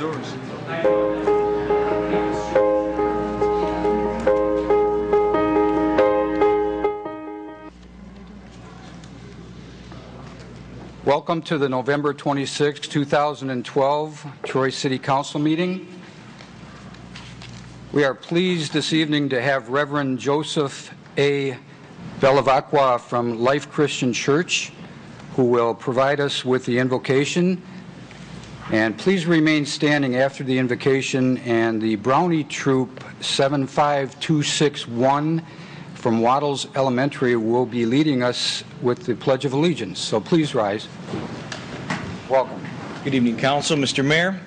doors. Welcome to the November 26, 2012 Troy City Council meeting. We are pleased this evening to have Reverend Joseph A. Belavacqua from Life Christian Church, who will provide us with the invocation. And please remain standing after the invocation, and the Brownie Troop 75261 from Waddles Elementary will be leading us with the Pledge of Allegiance. So please rise. Welcome. Good evening, Council, Mr. Mayor.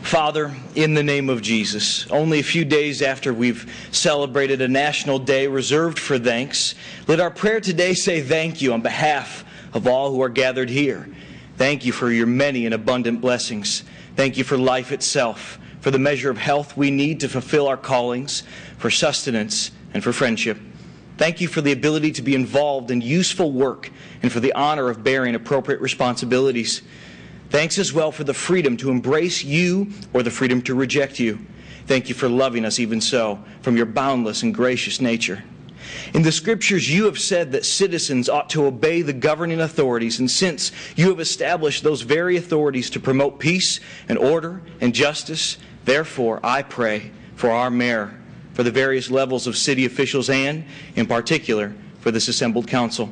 Father, in the name of Jesus, only a few days after we've celebrated a national day reserved for thanks, let our prayer today say thank you on behalf of all who are gathered here. Thank you for your many and abundant blessings. Thank you for life itself, for the measure of health we need to fulfill our callings, for sustenance, and for friendship. Thank you for the ability to be involved in useful work and for the honor of bearing appropriate responsibilities. Thanks as well for the freedom to embrace you or the freedom to reject you. Thank you for loving us even so, from your boundless and gracious nature. In the Scriptures, you have said that citizens ought to obey the governing authorities, and since you have established those very authorities to promote peace and order and justice, therefore I pray for our mayor, for the various levels of city officials, and, in particular, for this assembled council.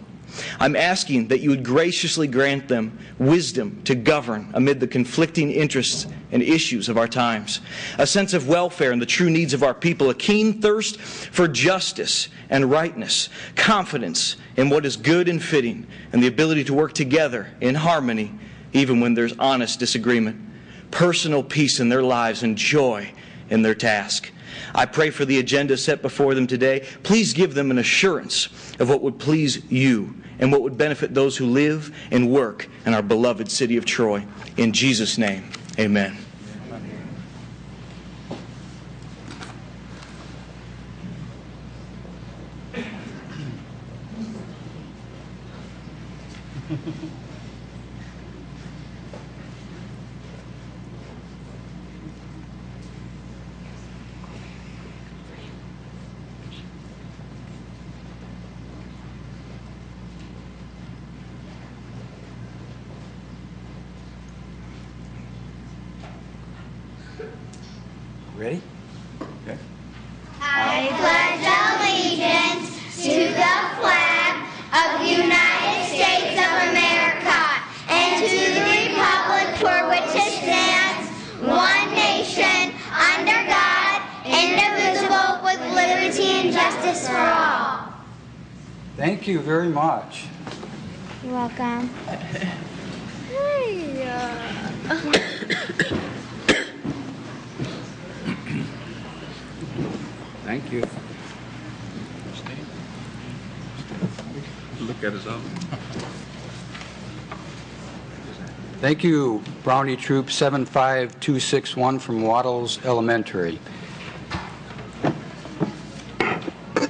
I'm asking that you would graciously grant them wisdom to govern amid the conflicting interests and issues of our times, a sense of welfare and the true needs of our people, a keen thirst for justice and rightness, confidence in what is good and fitting, and the ability to work together in harmony even when there's honest disagreement, personal peace in their lives and joy in their task. I pray for the agenda set before them today. Please give them an assurance of what would please you and what would benefit those who live and work in our beloved city of Troy. In Jesus' name, amen. Ready? Okay. I pledge allegiance to the flag of the United States of America and to the republic for which it stands, one nation, under God, indivisible, with liberty and justice for all. Thank you very much. You're welcome. Thank you. Look at us all. Thank you, Brownie Troop 75261 from Waddles Elementary. The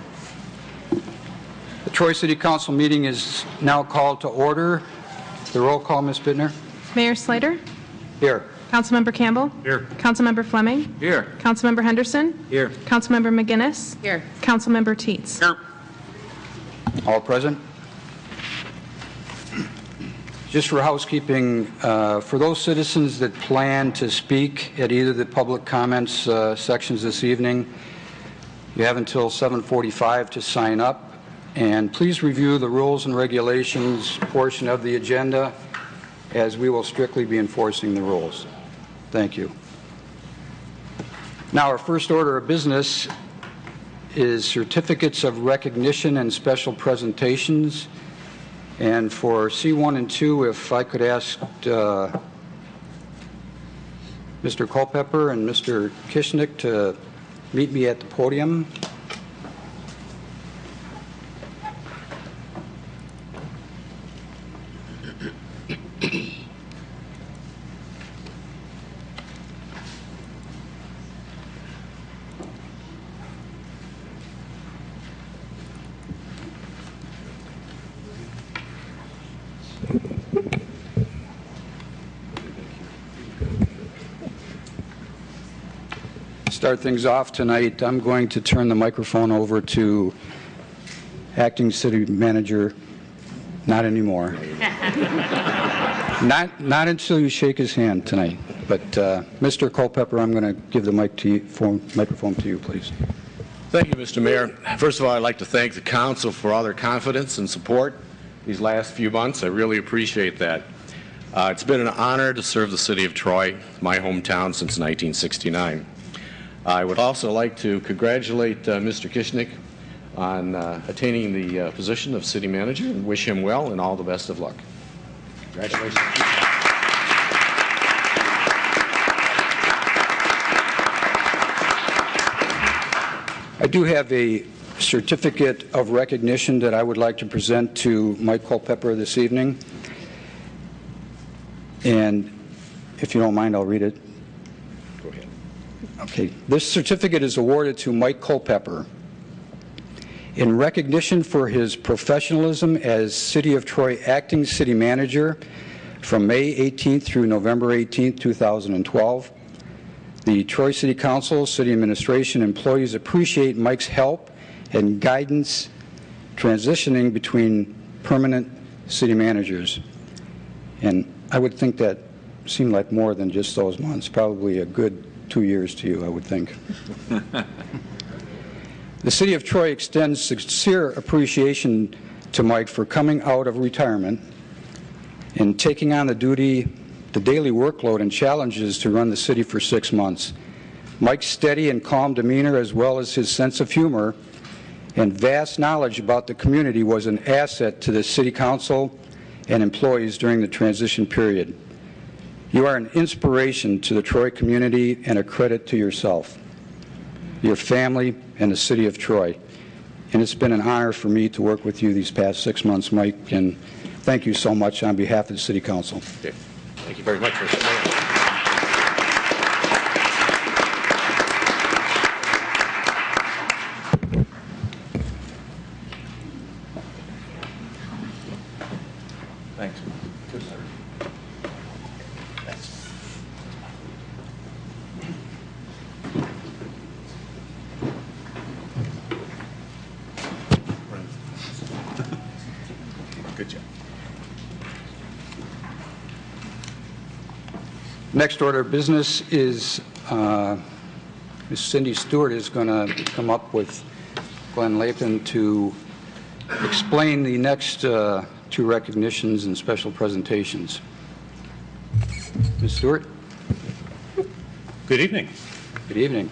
Troy City Council meeting is now called to order. The roll call, Ms. Bittner. Mayor Slater? Here. Councilmember Campbell? Here. Councilmember Fleming? Here. Councilmember Henderson? Here. Councilmember McGinnis? Here. Councilmember Teets? Here. All present. Just for housekeeping, for those citizens that plan to speak at either of the public comments sections this evening, you have until 7:45 to sign up. And please review the rules and regulations portion of the agenda, as we will strictly be enforcing the rules. Thank you. Now, our first order of business is certificates of recognition and special presentations. And for C1 and 2, if I could ask Mr. Culpepper and Mr. Kishnick to meet me at the podium. start things off tonight, I'm going to turn the microphone over to Acting City Manager. Not anymore. Not until you shake his hand tonight. But Mr. Culpepper, I'm going to give the microphone to you, please. Thank you, Mr. Mayor. First of all, I'd like to thank the council for all their confidence and support these last few months. I really appreciate that. It's been an honor to serve the city of Troy, my hometown, since 1969. I would also like to congratulate Mr. Kishnick on attaining the position of city manager and wish him well and all the best of luck. Congratulations. I do have a certificate of recognition that I would like to present to Mike Culpepper this evening. And if you don't mind, I'll read it. Go ahead. Okay. This certificate is awarded to Mike Culpepper in recognition for his professionalism as City of Troy Acting City Manager from May 18th through November 18th, 2012. The Troy City Council, City Administration, employees appreciate Mike's help and guidance transitioning between permanent city managers. And I would think that seemed like more than just those months, probably a good 2 years to you, I would think. The City of Troy extends sincere appreciation to Mike for coming out of retirement and taking on the daily workload and challenges to run the city for 6 months. Mike's steady and calm demeanor, as well as his sense of humor and vast knowledge about the community, was an asset to the City Council and employees during the transition period. You are an inspiration to the Troy community and a credit to yourself, your family, and the City of Troy. And it's been an honor for me to work with you these past 6 months, Mike, and thank you so much on behalf of the City Council. Okay. Thank you very much, Mr. Mayor. Thanks. Good, sir. Thanks. Good job. Next order of business is Ms. Cindy Stewart is going to come up with Glenn Lapin to explain the next two recognitions and special presentations. Ms. Stewart? Good evening. Good evening.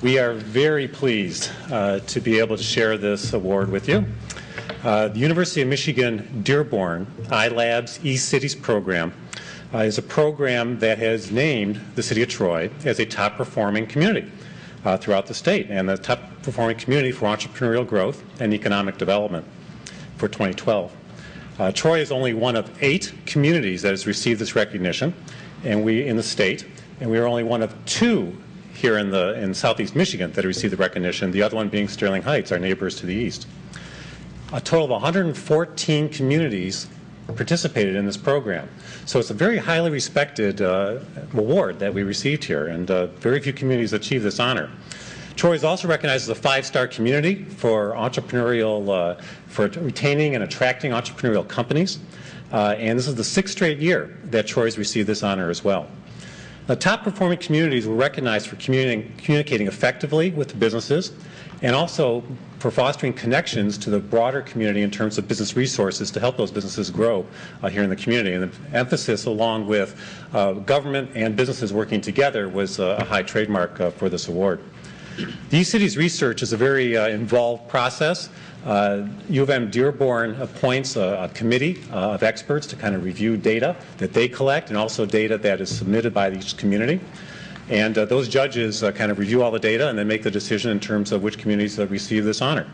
We are very pleased to be able to share this award with you. The University of Michigan Dearborn iLabs eCities program is a program that has named the City of Troy as a top-performing community throughout the state and the top-performing community for entrepreneurial growth and economic development for 2012. Troy is only one of 8 communities that has received this recognition, and we in the state, and we are only one of 2 here in southeast Michigan that have received the recognition, the other one being Sterling Heights, our neighbors to the east. A total of 114 communities participated in this program. So it's a very highly respected award that we received here, and very few communities achieve this honor. Troy is also recognized as a 5-star community for entrepreneurial, for retaining and attracting entrepreneurial companies, and this is the 6th straight year that Troy has received this honor as well. The top-performing communities were recognized for communicating effectively with businesses and also for fostering connections to the broader community in terms of business resources to help those businesses grow here in the community. And the emphasis, along with government and businesses working together, was a high trademark for this award. The eCities research is a very involved process. U of M Dearborn appoints a committee of experts to kind of review data that they collect and also data that is submitted by each community. And those judges kind of review all the data and then make the decision in terms of which communities receive this honor.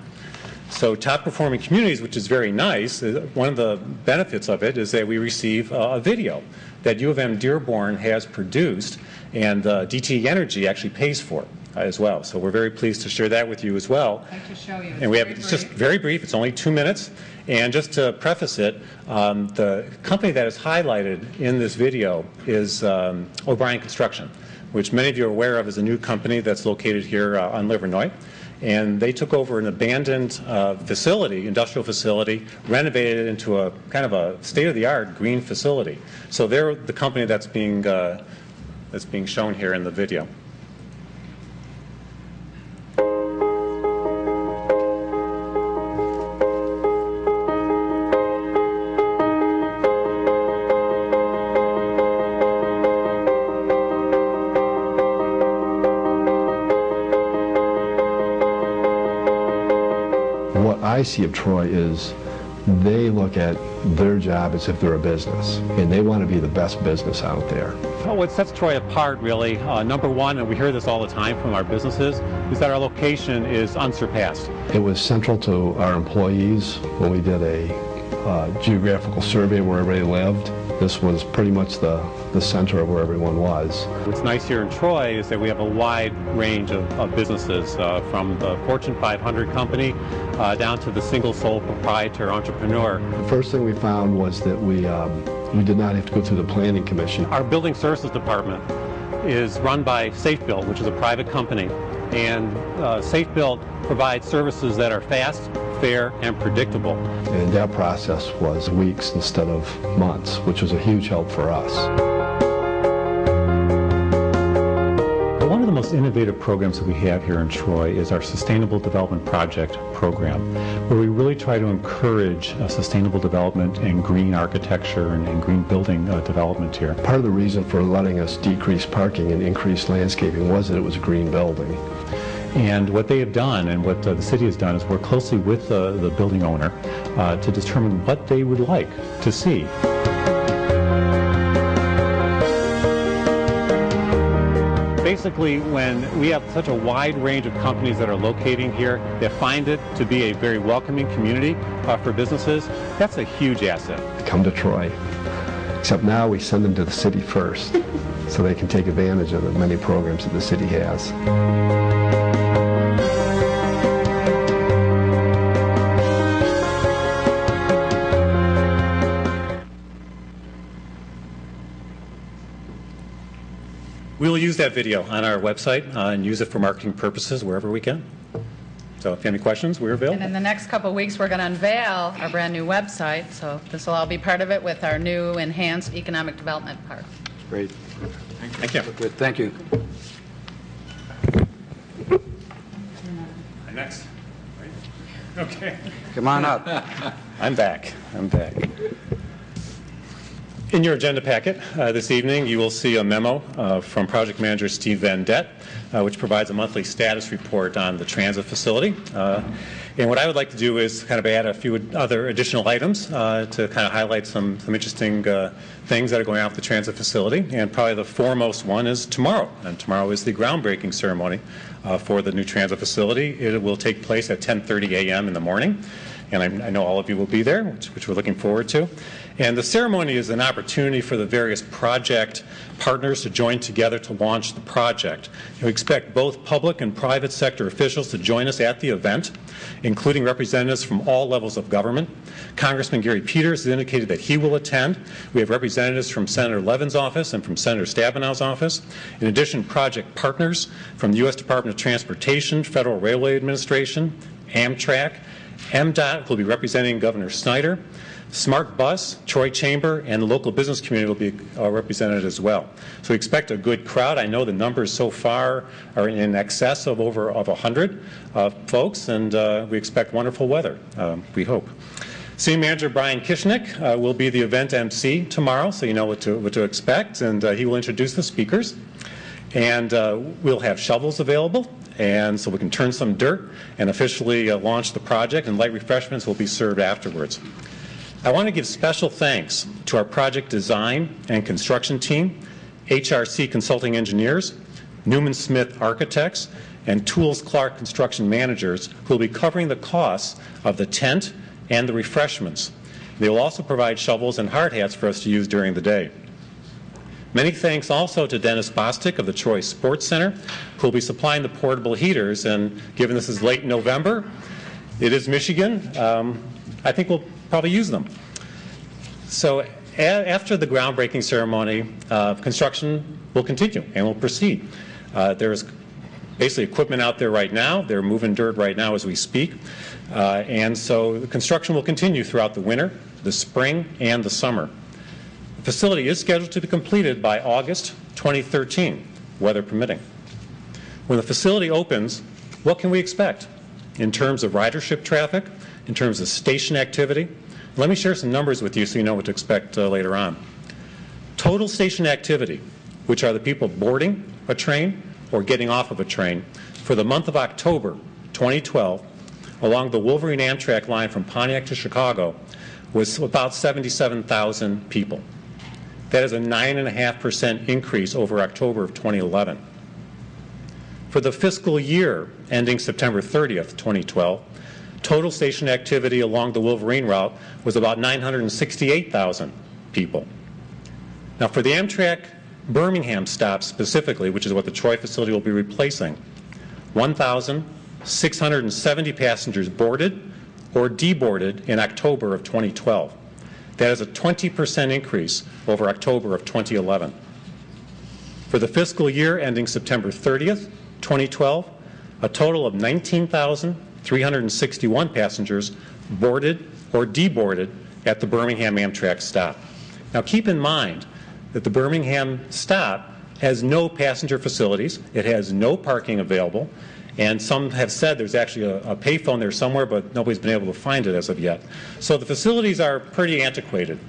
So top-performing communities, which is very nice, one of the benefits of it is that we receive a video that U of M Dearborn has produced, and DTE Energy actually pays for it as well. So we're very pleased to share that with you as well. I'd like to show you. And we have, it's just very brief, it's only 2 minutes. And just to preface it, the company that is highlighted in this video is O'Brien Construction. which many of you are aware of, is a new company that's located here on Livernois. And they took over an abandoned facility, industrial facility, renovated it into a kind of a state-of-the-art green facility. So they're the company that's being shown here in the video. What I see of Troy is they look at their job as if they're a business, and they want to be the best business out there. Well, what sets Troy apart, really, number one, and we hear this all the time from our businesses, is that our location is unsurpassed. It was central to our employees when we did a geographical survey where everybody lived. This was pretty much the center of where everyone was. What's nice here in Troy is that we have a wide range of businesses, from the Fortune 500 company down to the single sole proprietor entrepreneur. The first thing we found was that we did not have to go through the planning commission. Our building services department is run by SafeBuilt, which is a private company, and SafeBuilt provides services that are fast, fair, and predictable. And that process was weeks instead of months, which was a huge help for us. One of the most innovative programs that we have here in Troy is our Sustainable Development Project program, where we really try to encourage sustainable development and green architecture and green building development here. Part of the reason for letting us decrease parking and increase landscaping was that it was a green building. And what they have done, and what the city has done, is work closely with the building owner to determine what they would like to see. Basically, when we have such a wide range of companies that are locating here, they find it to be a very welcoming community for businesses. That's a huge asset. Come to Troy. Except now we send them to the city first, so they can take advantage of the many programs that the city has. We'll use that video on our website and use it for marketing purposes wherever we can. So if you have any questions, we're available. And in the next couple of weeks, we're going to unveil our brand new website. So this will all be part of it with our new enhanced economic development part. Great. Thank you. Good. Thank you. Next. Okay. Come on up. I'm back. In your agenda packet this evening, you will see a memo from Project Manager Steve Van Dett, which provides a monthly status report on the transit facility. And what I would like to do is kind of add a few other additional items to kind of highlight some interesting things that are going on with the transit facility. And probably the foremost one is tomorrow. And tomorrow is the groundbreaking ceremony for the new transit facility. It will take place at 10:30 a.m. in the morning. And I know all of you will be there, which we're looking forward to. And the ceremony is an opportunity for the various project partners to join together to launch the project. We expect both public and private sector officials to join us at the event, including representatives from all levels of government. Congressman Gary Peters has indicated that he will attend. We have representatives from Senator Levin's office and from Senator Stabenow's office. In addition, project partners from the U.S. Department of Transportation, Federal Railway Administration, Amtrak, MDOT will be representing Governor Snyder. Smart Bus, Troy Chamber, and the local business community will be represented as well. So we expect a good crowd. I know the numbers so far are in excess of over 100 folks, and we expect wonderful weather, we hope. City Manager Brian Kishnick will be the event MC tomorrow, so you know what to expect, and he will introduce the speakers. And we'll have shovels available, and so we can turn some dirt and officially launch the project, and light refreshments will be served afterwards. I want to give special thanks to our project design and construction team, HRC Consulting Engineers, Newman Smith Architects, and Tools Clark Construction Managers, who will be covering the costs of the tent and the refreshments. They will also provide shovels and hard hats for us to use during the day. Many thanks also to Dennis Bostic of the Troy Sports Center, who will be supplying the portable heaters. And given this is late November, it is Michigan, I think we'll probably use them. So After the groundbreaking ceremony, construction will continue and will proceed. There's basically equipment out there right now. They're moving dirt right now as we speak. And so the construction will continue throughout the winter, the spring, and the summer. The facility is scheduled to be completed by August 2013, weather permitting. When the facility opens, what can we expect in terms of ridership traffic, in terms of station activity? Let me share some numbers with you so you know what to expect later on. Total station activity, which are the people boarding a train or getting off of a train, for the month of October 2012, along the Wolverine Amtrak line from Pontiac to Chicago, was about 77,000 people. That is a 9.5% increase over October of 2011. For the fiscal year ending September 30th, 2012, total station activity along the Wolverine route was about 968,000 people. Now, for the Amtrak Birmingham stop specifically, which is what the Troy facility will be replacing, 1,670 passengers boarded or deboarded in October of 2012. That is a 20% increase over October of 2011. For the fiscal year ending September 30th, 2012, a total of 19,361 passengers boarded or deboarded at the Birmingham Amtrak stop. Now keep in mind that the Birmingham stop has no passenger facilities, it has no parking available, and some have said there's actually a payphone there somewhere, but nobody's been able to find it as of yet. So the facilities are pretty antiquated.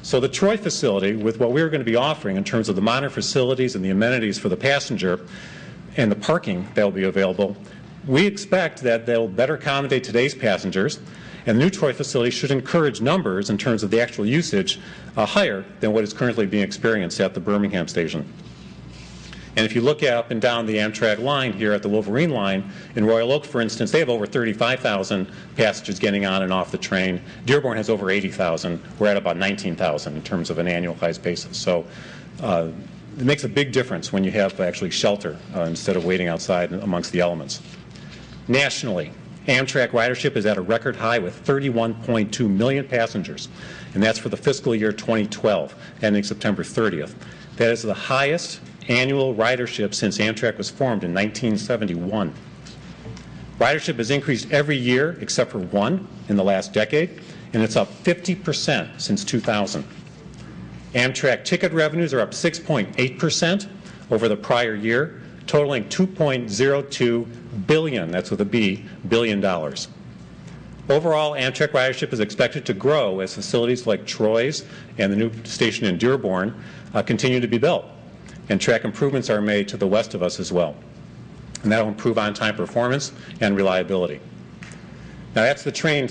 So the Troy facility, with what we're going to be offering in terms of the modern facilities and the amenities for the passenger and the parking that will be available, we expect that they'll better accommodate today's passengers, and the new Troy facility should encourage numbers in terms of the actual usage higher than what is currently being experienced at the Birmingham station. And if you look up and down the Amtrak line here at the Wolverine line, in Royal Oak, for instance, they have over 35,000 passengers getting on and off the train. Dearborn has over 80,000. We're at about 19,000 in terms of an annualized basis. So it makes a big difference when you have actually shelter instead of waiting outside amongst the elements. Nationally, Amtrak ridership is at a record high with 31.2 million passengers, and that's for the fiscal year 2012, ending September 30th. That is the highest annual ridership since Amtrak was formed in 1971. Ridership has increased every year except for one in the last decade, and it's up 50% since 2000. Amtrak ticket revenues are up 6.8% over the prior year, totaling $2.02 billion, that's with a B, billion dollars. Overall, Amtrak ridership is expected to grow as facilities like Troy's and the new station in Dearborn continue to be built, and track improvements are made to the west of us as well. And that will improve on-time performance and reliability. Now that's the train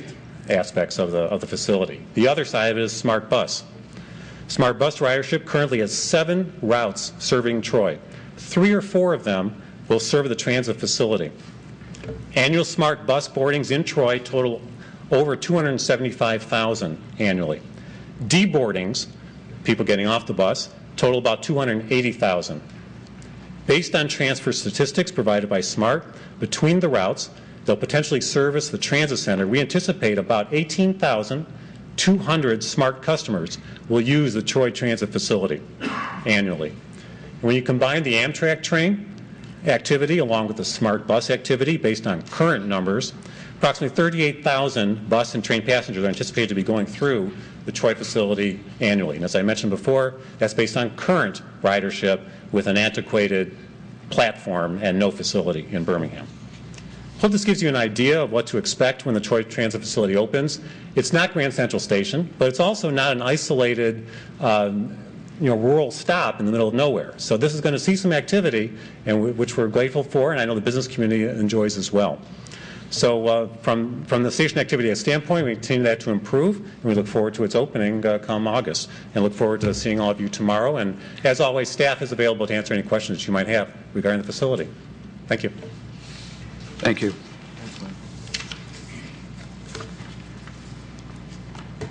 aspects of the facility. The other side of it is Smart Bus. Smart Bus ridership currently has 7 routes serving Troy. 3 or 4 of them will serve the transit facility. Annual Smart Bus boardings in Troy total over 275,000 annually. Deboardings, people getting off the bus, total about 280,000. Based on transfer statistics provided by SMART, between the routes, they'll potentially service the transit center. We anticipate about 18,200 SMART customers will use the Troy Transit facility annually. And when you combine the Amtrak train activity along with the Smart Bus activity based on current numbers, approximately 38,000 bus and train passengers are anticipated to be going through the Troy facility annually. And as I mentioned before, that's based on current ridership with an antiquated platform and no facility in Birmingham. Hope this gives you an idea of what to expect when the Troy Transit facility opens. It's not Grand Central Station, but it's also not an isolated rural stop in the middle of nowhere. So this is going to see some activity, and which we're grateful for, and I know the business community enjoys as well. So from the station activity standpoint, we continue that to improve, and we look forward to its opening come August, and look forward to seeing all of you tomorrow. And as always, staff is available to answer any questions that you might have regarding the facility. Thank you. Thank you.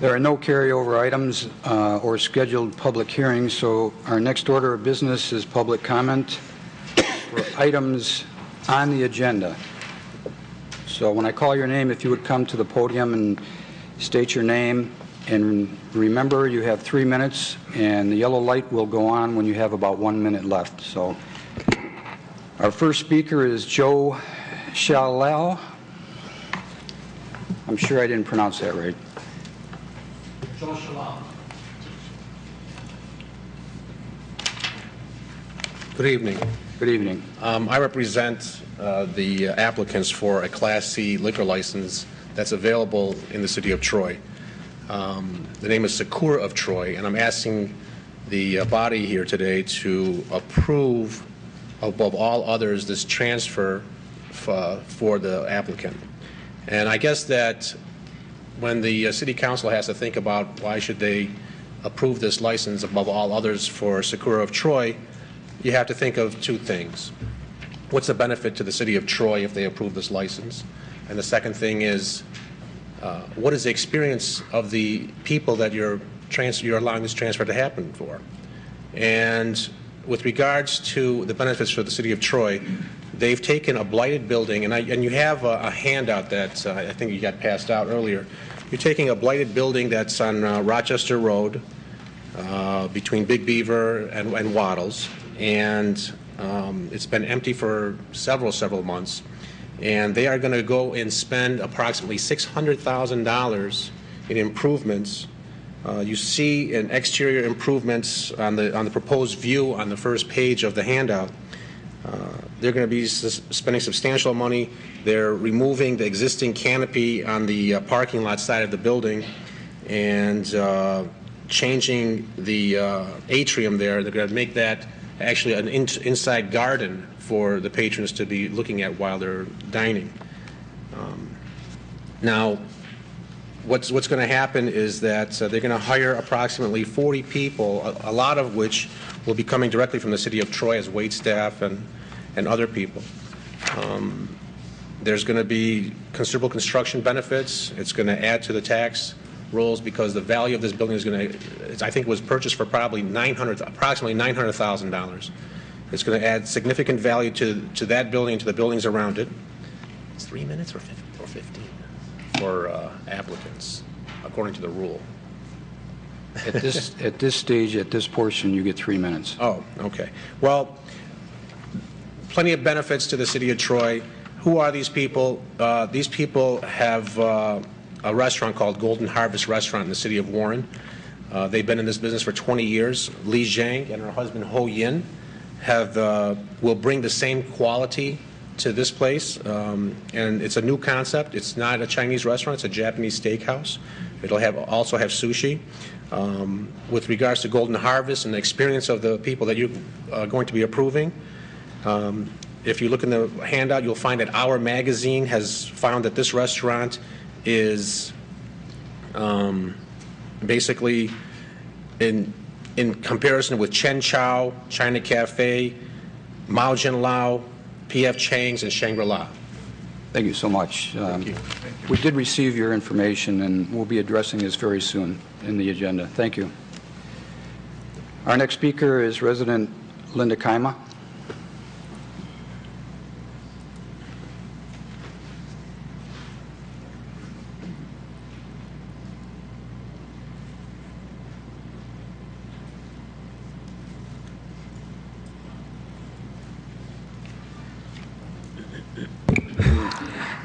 There are no carryover items or scheduled public hearings, so our next order of business is public comment for items on the agenda. So when I call your name, if you would come to the podium and state your name And remember, you have 3 minutes, and the yellow light will go on when you have about 1 minute left. So our first speaker is Joe Shalal. I'm sure I didn't pronounce that right. Joe Shalal. Good evening. Good evening. I represent the applicants for a Class C liquor license that's available in the city of Troy. The name is Sakura of Troy, and I'm asking the body here today to approve, above all others, this transfer for the applicant. And I guess that when the city council has to think about why should they approve this license above all others for Sakura of Troy, you have to think of two things. What's the benefit to the city of Troy if they approve this license? And the second thing is, what is the experience of the people that you're allowing this transfer to happen for? And with regards to the benefits for the city of Troy, they've taken a blighted building, and you have a handout that I think you got passed out earlier. You're taking a blighted building that's on Rochester Road between Big Beaver and Waddles, and it's been empty for several months. And they are going to go and spend approximately $600,000 in improvements. You see in exterior improvements on the proposed view on the first page of the handout. They're going to be spending substantial money. They're removing the existing canopy on the parking lot side of the building and changing the atrium there. They're going to make that actually an inside garden for the patrons to be looking at while they're dining. Now, what's going to happen is that they're going to hire approximately 40 people, a lot of which will be coming directly from the city of Troy as wait staff and other people. There's going to be considerable construction benefits. It's going to add to the tax rolls because the value of this building is going to, I think it was purchased for probably approximately $900,000. It's going to add significant value to that building and to the buildings around it. It's 3 minutes or 15 for applicants, according to the rule. At this stage, at this portion, you get 3 minutes. Oh, okay. Well, plenty of benefits to the city of Troy. Who are these people? These people have a restaurant called Golden Harvest Restaurant in the city of Warren. They've been in this business for 20 years. Li Zhang and her husband Ho Yin will bring the same quality to this place, and it's a new concept. It's not a Chinese restaurant; it's a Japanese steakhouse. It'll also have sushi. With regards to Golden Harvest and the experience of the people that you're going to be approving, if you look in the handout, you'll find that Our Magazine has found that this restaurant is basically in comparison with Chen Chow, China Cafe, Mao Jin Lao, P.F. Chang's, and Shangri-La. Thank you so much. Thank you. We did receive your information, and we'll be addressing this very soon in the agenda. Thank you. Our next speaker is resident Linda Kaima.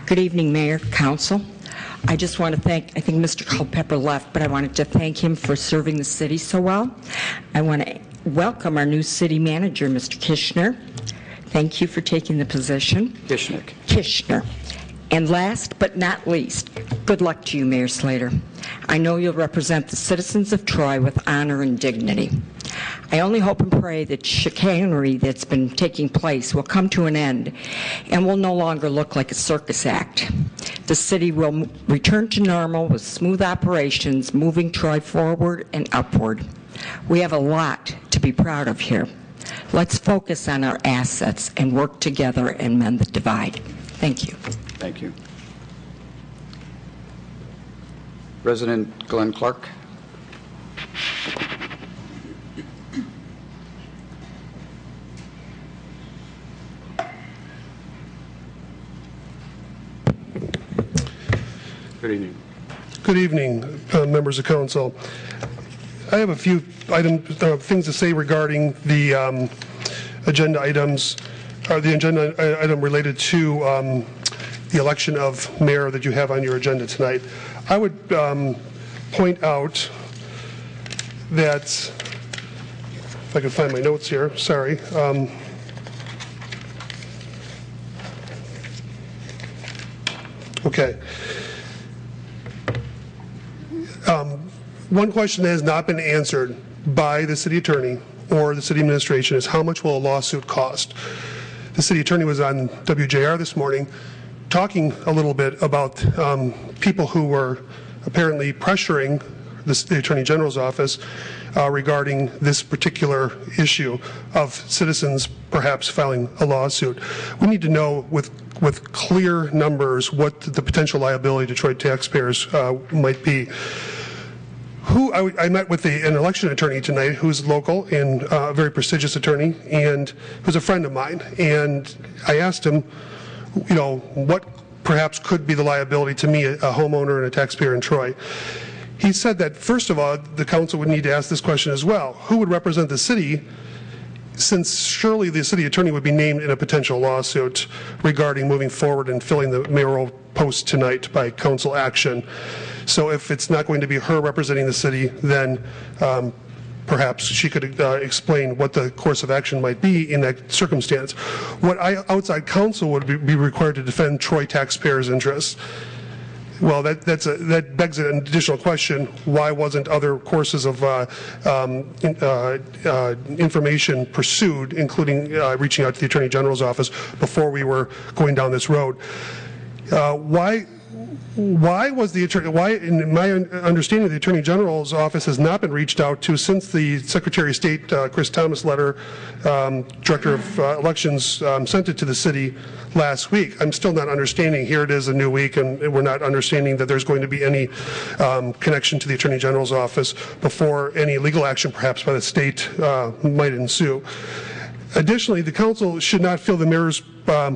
Good evening, Mayor, Council. I just want to thank, I think Mr. Culpepper left, but I wanted to thank him for serving the city so well. I want to welcome our new city manager, Mr. Kishner. Thank you for taking the position. Kishner. And last but not least, good luck to you, Mayor Slater. I know you'll represent the citizens of Troy with honor and dignity. I only hope and pray that chicanery that's been taking place will come to an end and will no longer look like a circus act. The city will return to normal with smooth operations, moving Troy forward and upward. We have a lot to be proud of here. Let's focus on our assets and work together and mend the divide. Thank you. Thank you. Resident Glenn Clark. Good evening. Good evening, members of council. I have a few things to say regarding the agenda items, or the agenda item related to the election of mayor that you have on your agenda tonight. I would point out that, if I can find my notes here, sorry. Okay. One question that has not been answered by the city attorney or the city administration is how much will a lawsuit cost? The city attorney was on WJR this morning talking a little bit about people who were apparently pressuring the Attorney General's office regarding this particular issue of citizens perhaps filing a lawsuit. We need to know with clear numbers what the potential liability to Detroit taxpayers might be. I met with an election attorney tonight who's local and a very prestigious attorney and who's a friend of mine. And I asked him, you know, what perhaps could be the liability to me, a homeowner and a taxpayer in Troy. He said that, first of all, the council would need to ask this question as well. Who would represent the city, since surely the city attorney would be named in a potential lawsuit regarding moving forward and filling the mayoral post tonight by council action. So if it's not going to be her representing the city, then perhaps she could explain what the course of action might be in that circumstance. What outside counsel would be required to defend Troy taxpayers' interests. Well, that begs an additional question. Why wasn't other courses of information pursued, including reaching out to the Attorney General's office before we were going down this road? Why was the attorney? Why, in my understanding, the Attorney General's office has not been reached out to since the Secretary of State, Chris Thomas letter, Director of Elections, sent it to the city last week. I'm still not understanding. Here it is, a new week, and we're not understanding that there's going to be any connection to the Attorney General's office before any legal action, perhaps by the state, might ensue. Additionally, the council should not fill the mayor's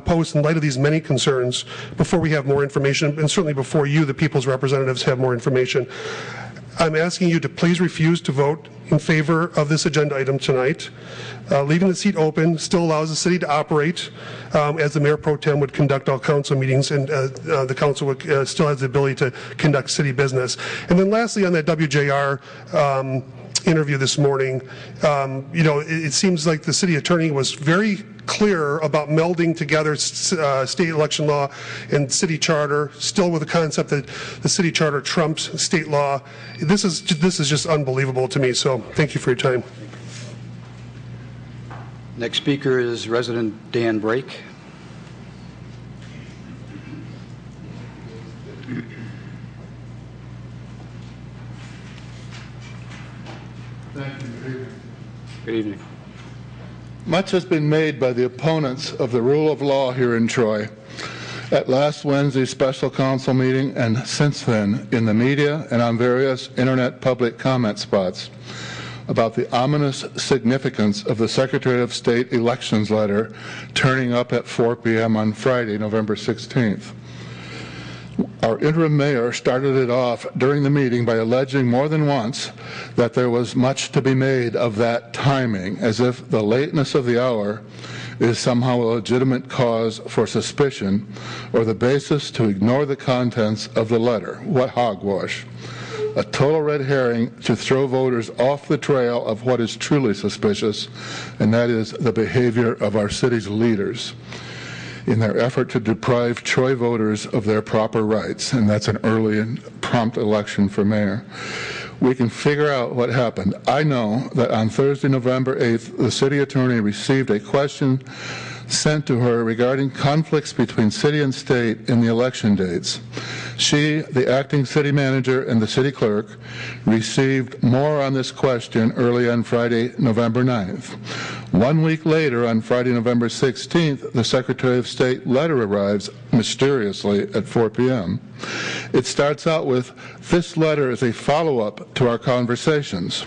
post in light of these many concerns before we have more information, and certainly before you, the people's representatives, have more information. I'm asking you to please refuse to vote in favor of this agenda item tonight. Leaving the seat open still allows the city to operate as the mayor pro tem would conduct all council meetings, and the council would, still has the ability to conduct city business. And then lastly, on that WJR interview this morning, you know, it seems like the city attorney was very clear about melding together state election law and city charter, still with the concept that the city charter trumps state law. This is just unbelievable to me, so thank you for your time. Next speaker is resident Dan Brake. Thank you. Good evening. Good evening. Much has been made by the opponents of the rule of law here in Troy at last Wednesday's special council meeting and since then in the media and on various internet public comment spots about the ominous significance of the Secretary of State elections letter turning up at 4 p.m. on Friday, November 16th. Our interim mayor started it off during the meeting by alleging more than once that there was much to be made of that timing, as if the lateness of the hour is somehow a legitimate cause for suspicion or the basis to ignore the contents of the letter. What hogwash. A total red herring to throw voters off the trail of what is truly suspicious, and that is the behavior of our city's leaders in their effort to deprive Troy voters of their proper rights, and that's an early and prompt election for mayor. We can figure out what happened. I know that on Thursday, November 8th, the city attorney received a question sent to her regarding conflicts between city and state in the election dates. She, the acting city manager, and the city clerk received more on this question early on Friday, November 9th. 1 week later, on Friday, November 16th, the Secretary of State letter arrives mysteriously at 4 p.m. It starts out with, "This letter is a follow-up to our conversations."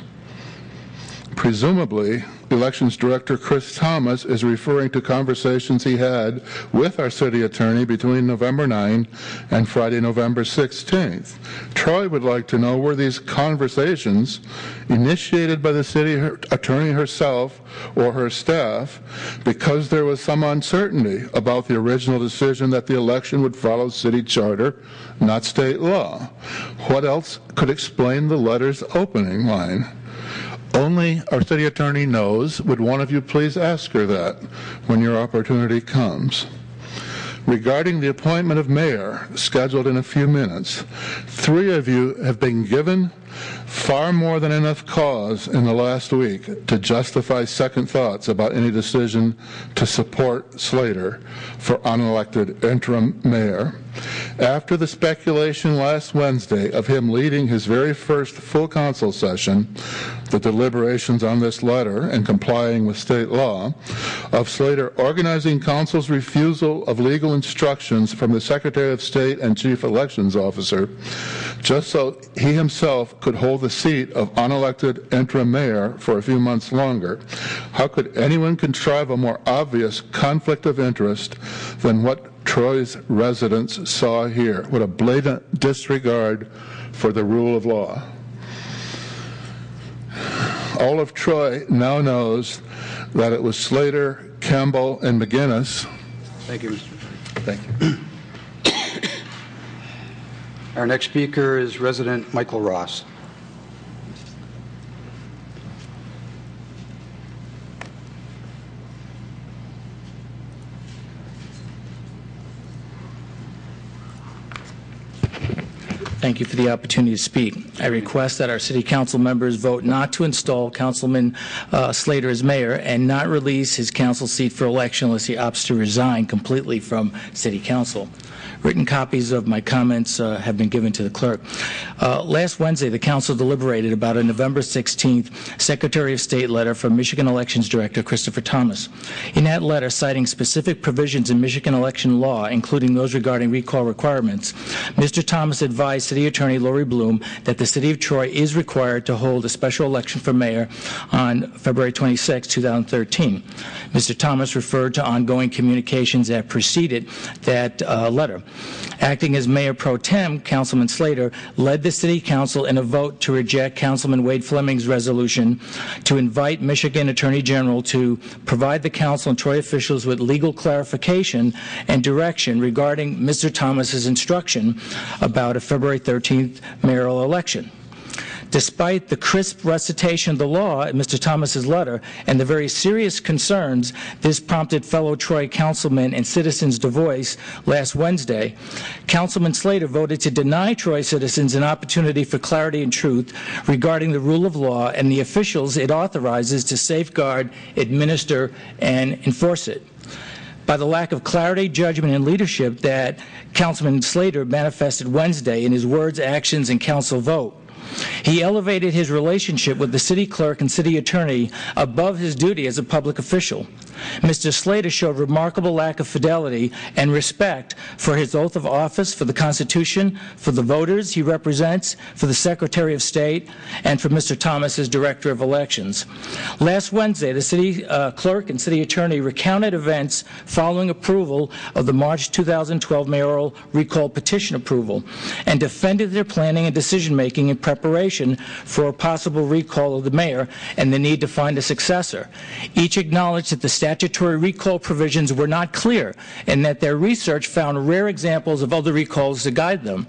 Presumably, Elections Director Chris Thomas is referring to conversations he had with our city attorney between November 9 and Friday, November 16th. Troy would like to know, were these conversations initiated by the city attorney herself or her staff because there was some uncertainty about the original decision that the election would follow city charter, not state law? What else could explain the letter's opening line? Only our city attorney knows. Would one of you please ask her that when your opportunity comes? Regarding the appointment of mayor, scheduled in a few minutes, 3 of you have been given far more than enough cause in the last week to justify second thoughts about any decision to support Slater for unelected interim mayor. After the speculation last Wednesday of him leading his very first full council session, the deliberations on this letter and complying with state law, of Slater organizing council's refusal of legal instructions from the Secretary of State and Chief Elections Officer, just so he himself could hold the seat of unelected interim mayor for a few months longer, how could anyone contrive a more obvious conflict of interest than what Troy's residents saw here? What a blatant disregard for the rule of law. All of Troy now knows that it was Slater, Campbell, and McGinnis. Thank you, Mr. Thank you. Our next speaker is resident Michael Ross. Thank you for the opportunity to speak. I request that our City Council members vote not to install Councilman Slater as mayor and not release his council seat for election unless he opts to resign completely from City Council. Written copies of my comments have been given to the clerk. Last Wednesday, the council deliberated about a November 16th Secretary of State letter from Michigan Elections Director Christopher Thomas. In that letter, citing specific provisions in Michigan election law, including those regarding recall requirements, Mr. Thomas advised City Attorney Lori Bloom that the City of Troy is required to hold a special election for mayor on February 26, 2013. Mr. Thomas referred to ongoing communications that preceded that letter. Acting as Mayor Pro Tem, Councilman Slater led the City Council in a vote to reject Councilman Wade Fleming's resolution to invite Michigan Attorney General to provide the Council and Troy officials with legal clarification and direction regarding Mr. Thomas's instruction about a February 13th mayoral election. Despite the crisp recitation of the law in Mr. Thomas's letter and the very serious concerns this prompted fellow Troy councilmen and citizens to voice last Wednesday, Councilman Slater voted to deny Troy citizens an opportunity for clarity and truth regarding the rule of law and the officials it authorizes to safeguard, administer, and enforce it. By the lack of clarity, judgment, and leadership that Councilman Slater manifested Wednesday in his words, actions, and council vote, he elevated his relationship with the city clerk and city attorney above his duty as a public official. Mr. Slater showed remarkable lack of fidelity and respect for his oath of office, for the Constitution, for the voters he represents, for the Secretary of State, and for Mr. Thomas as Director of Elections. Last Wednesday, the city clerk and city attorney recounted events following approval of the March 2012 mayoral recall petition approval and defended their planning and decision-making in preparation for a possible recall of the mayor and the need to find a successor. Each acknowledged that the statutory recall provisions were not clear and that their research found rare examples of other recalls to guide them.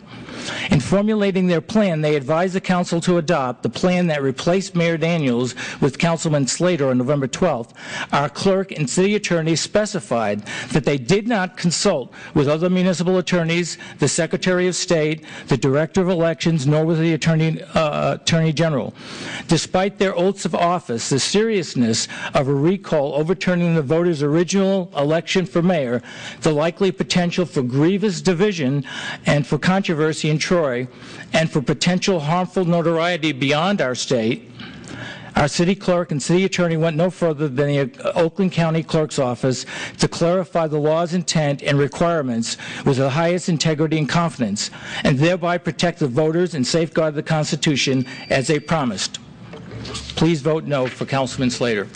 In formulating their plan, they advised the council to adopt the plan that replaced Mayor Daniels with Councilman Slater on November 12th. Our clerk and city attorney specified that they did not consult with other municipal attorneys, the Secretary of State, the Director of Elections, nor with the Attorney General. Despite their oaths of office, the seriousness of a recall overturning the voters' original election for mayor, the likely potential for grievous division and for controversy in Troy, and for potential harmful notoriety beyond our state, our city clerk and city attorney went no further than the Oakland County Clerk's office to clarify the law's intent and requirements with the highest integrity and confidence, and thereby protect the voters and safeguard the Constitution as they promised. Please vote no for Councilman Slater.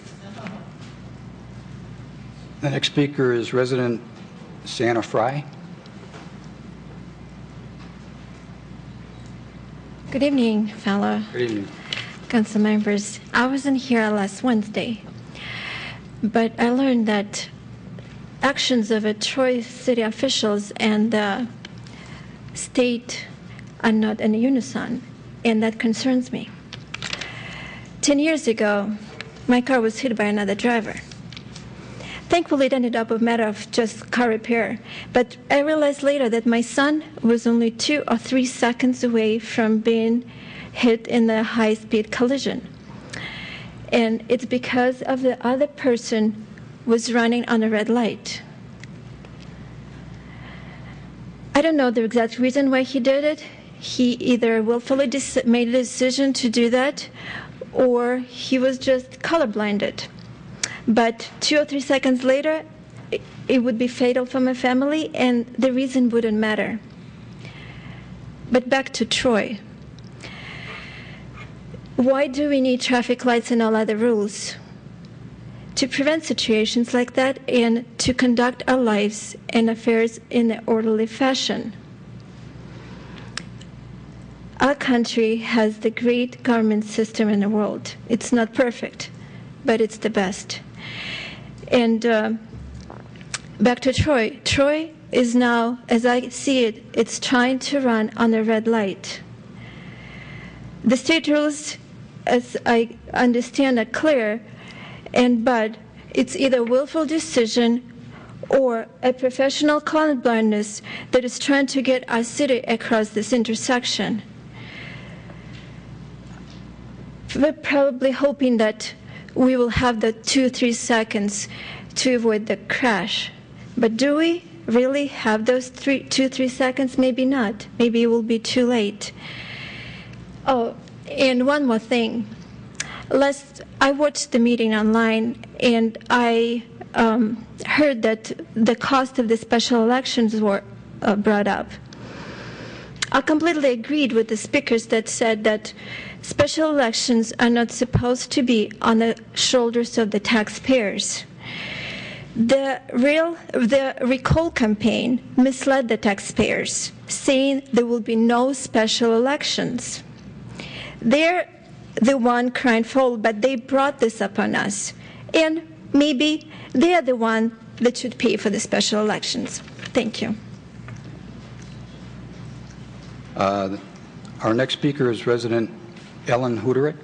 The next speaker is resident Santa Fry. Good evening, fellow Good evening. council members. I wasn't here last Wednesday, but I learned that actions of Troy city officials and the state are not in unison, and that concerns me. 10 years ago, my car was hit by another driver. Thankfully, it ended up a matter of just car repair, but I realized later that my son was only 2 or 3 seconds away from being hit in a high-speed collision. And it's because of the other person was running on a red light. I don't know the exact reason why he did it. He either willfully made a decision to do that, or he was just colorblinded. But 2 or 3 seconds later, it would be fatal for my family, and the reason wouldn't matter. But back to Troy. Why do we need traffic lights and all other rules? To prevent situations like that and to conduct our lives and affairs in an orderly fashion. Our country has the great government system in the world. It's not perfect, but it's the best. And back to Troy. Troy is now, as I see it, it's trying to run on a red light. The state rules, as I understand, are clear, but it's either a willful decision or a professional colorblindness that is trying to get our city across this intersection. We're probably hoping that we will have the 2-3 seconds to avoid the crash. But do we really have those 2-3 seconds? Maybe not. Maybe it will be too late. Oh, and one more thing. I watched the meeting online, and I heard that the cost of the special elections were brought up. I completely agreed with the speakers that said that special elections are not supposed to be on the shoulders of the taxpayers. The recall campaign misled the taxpayers, saying there will be no special elections. They're the one crying foul, but they brought this upon us. And maybe they are the one that should pay for the special elections. Thank you. Our next speaker is resident Ellen Huderick.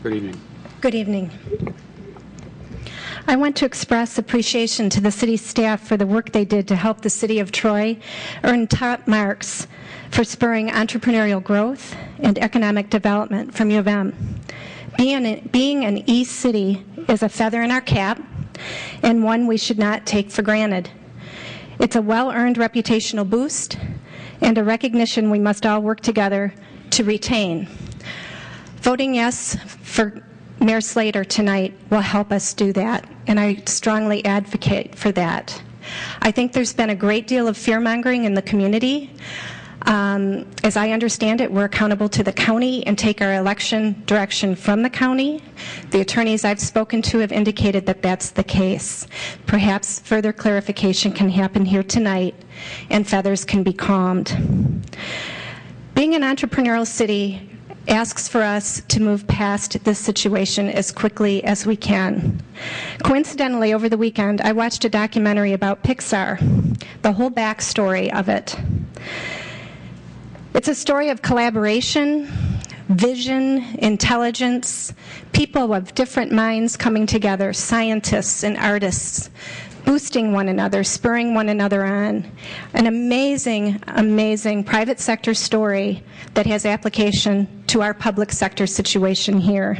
Good evening. Good evening. I want to express appreciation to the city staff for the work they did to help the city of Troy earn top marks for spurring entrepreneurial growth and economic development from U of M. Being an East City is a feather in our cap and one we should not take for granted. It's a well-earned reputational boost and a recognition we must all work together to retain. Voting yes for Mayor Slater tonight will help us do that, and I strongly advocate for that. I think there's been a great deal of fear-mongering in the community. As I understand it, we're accountable to the county and take our election direction from the county. The attorneys I've spoken to have indicated that that's the case. Perhaps further clarification can happen here tonight, and feathers can be calmed. Being an entrepreneurial city asks for us to move past this situation as quickly as we can. Coincidentally, over the weekend, I watched a documentary about Pixar, the whole backstory of it. It's a story of collaboration, vision, intelligence, people of different minds coming together, scientists and artists, boosting one another, spurring one another on. An amazing, amazing private sector story that has application to our public sector situation here.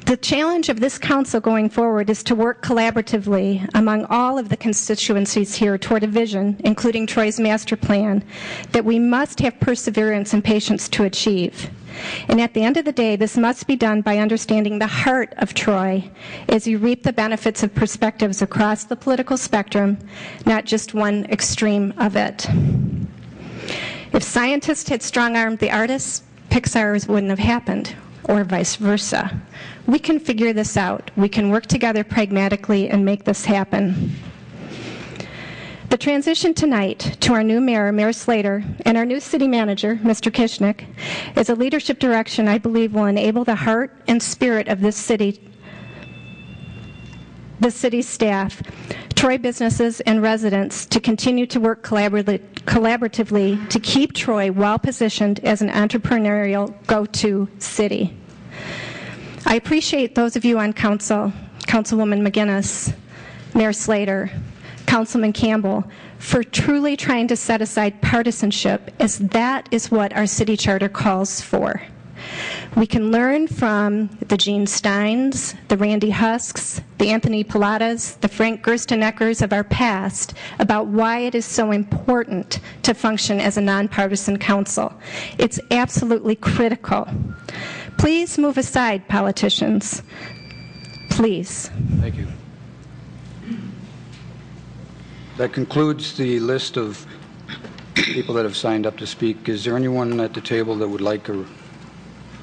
The The challenge of this council going forward is to work collaboratively among all of the constituencies here toward a vision, including Troy's master plan, that we must have perseverance and patience to achieve. And at the end of the day, this must be done by understanding the heart of Troy as you reap the benefits of perspectives across the political spectrum, not just one extreme of it. If scientists had strong-armed the artists, Pixar wouldn't have happened, or vice versa. We can figure this out. We can work together pragmatically and make this happen. The transition tonight to our new mayor, Mayor Slater, and our new city manager, Mr. Kishnick, is a leadership direction I believe will enable the heart and spirit of this city, the city's staff, Troy businesses, and residents to continue to work collaboratively to keep Troy well-positioned as an entrepreneurial go-to city. I appreciate those of you on council, Councilwoman McGinnis, Mayor Slater, Councilman Campbell, for truly trying to set aside partisanship, as that is what our city charter calls for. We can learn from the Gene Steins, the Randy Husks, the Anthony Pilatas, the Frank Gersteneckers of our past about why it is so important to function as a nonpartisan council. It's absolutely critical. Please move aside, politicians. Please. Thank you. That concludes the list of people that have signed up to speak. Is there anyone at the table that would like a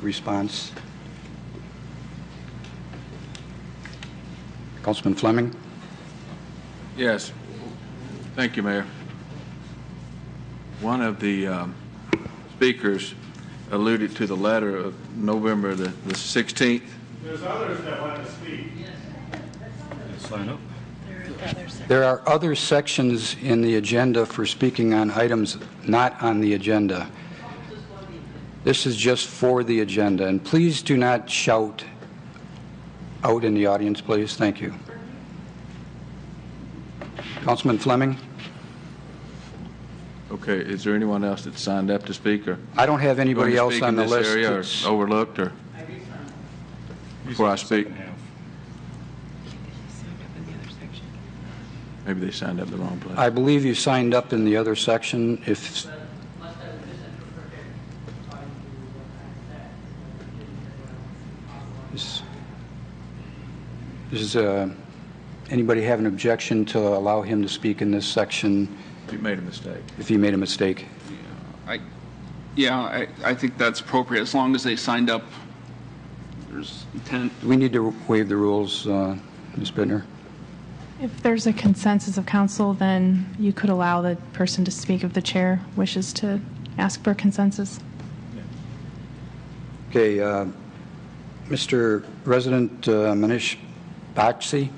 response? Councilman Fleming? Yes. Thank you, Mayor. One of the speakers alluded to the letter of November the 16th. There's others that want to speak. Sign up. There are other sections in the agenda for speaking on items not on the agenda. This is just for the agenda. And please do not shout out in the audience, please. Thank you. Councilman Fleming? Okay. Is there anyone else that signed up to speak? Or I don't have anybody else on the list. Area or overlooked, or before I speak? Maybe they signed up the wrong place. I believe you signed up in the other section. If does anybody have an objection to allow him to speak in this section? If you made a mistake. If he made a mistake. I think that's appropriate as long as they signed up. There's intent. Do we need to waive the rules, Ms. Bittner? If there's a consensus of council, then you could allow the person to speak if the chair wishes to ask for consensus. Okay, Mr. Resident Manish Bakshi,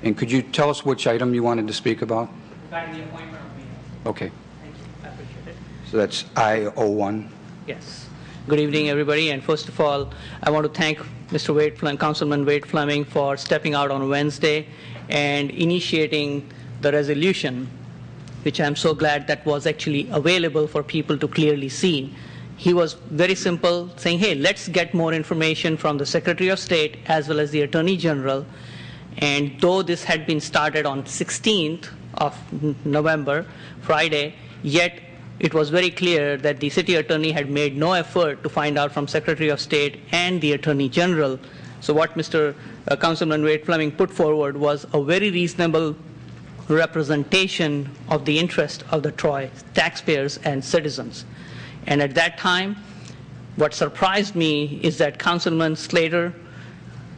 and could you tell us which item you wanted to speak about? Regarding the appointment of mayor. Okay. Thank you. I appreciate it. So that's I-01. Yes. Good evening, everybody. And first of all, I want to thank Mr. Wade Fleming, Councilman Wade Fleming, for stepping out on Wednesday and initiating the resolution, which I'm so glad that was actually available for people to clearly see. He was very simple, saying, hey, let's get more information from the Secretary of State as well as the Attorney General. And though this had been started on 16th of November, Friday, yet it was very clear that the city attorney had made no effort to find out from Secretary of State and the Attorney General. So what Mr. Councilman Wade Fleming put forward was a very reasonable representation of the interest of the Troy taxpayers and citizens. And at that time, what surprised me is that Councilman Slater,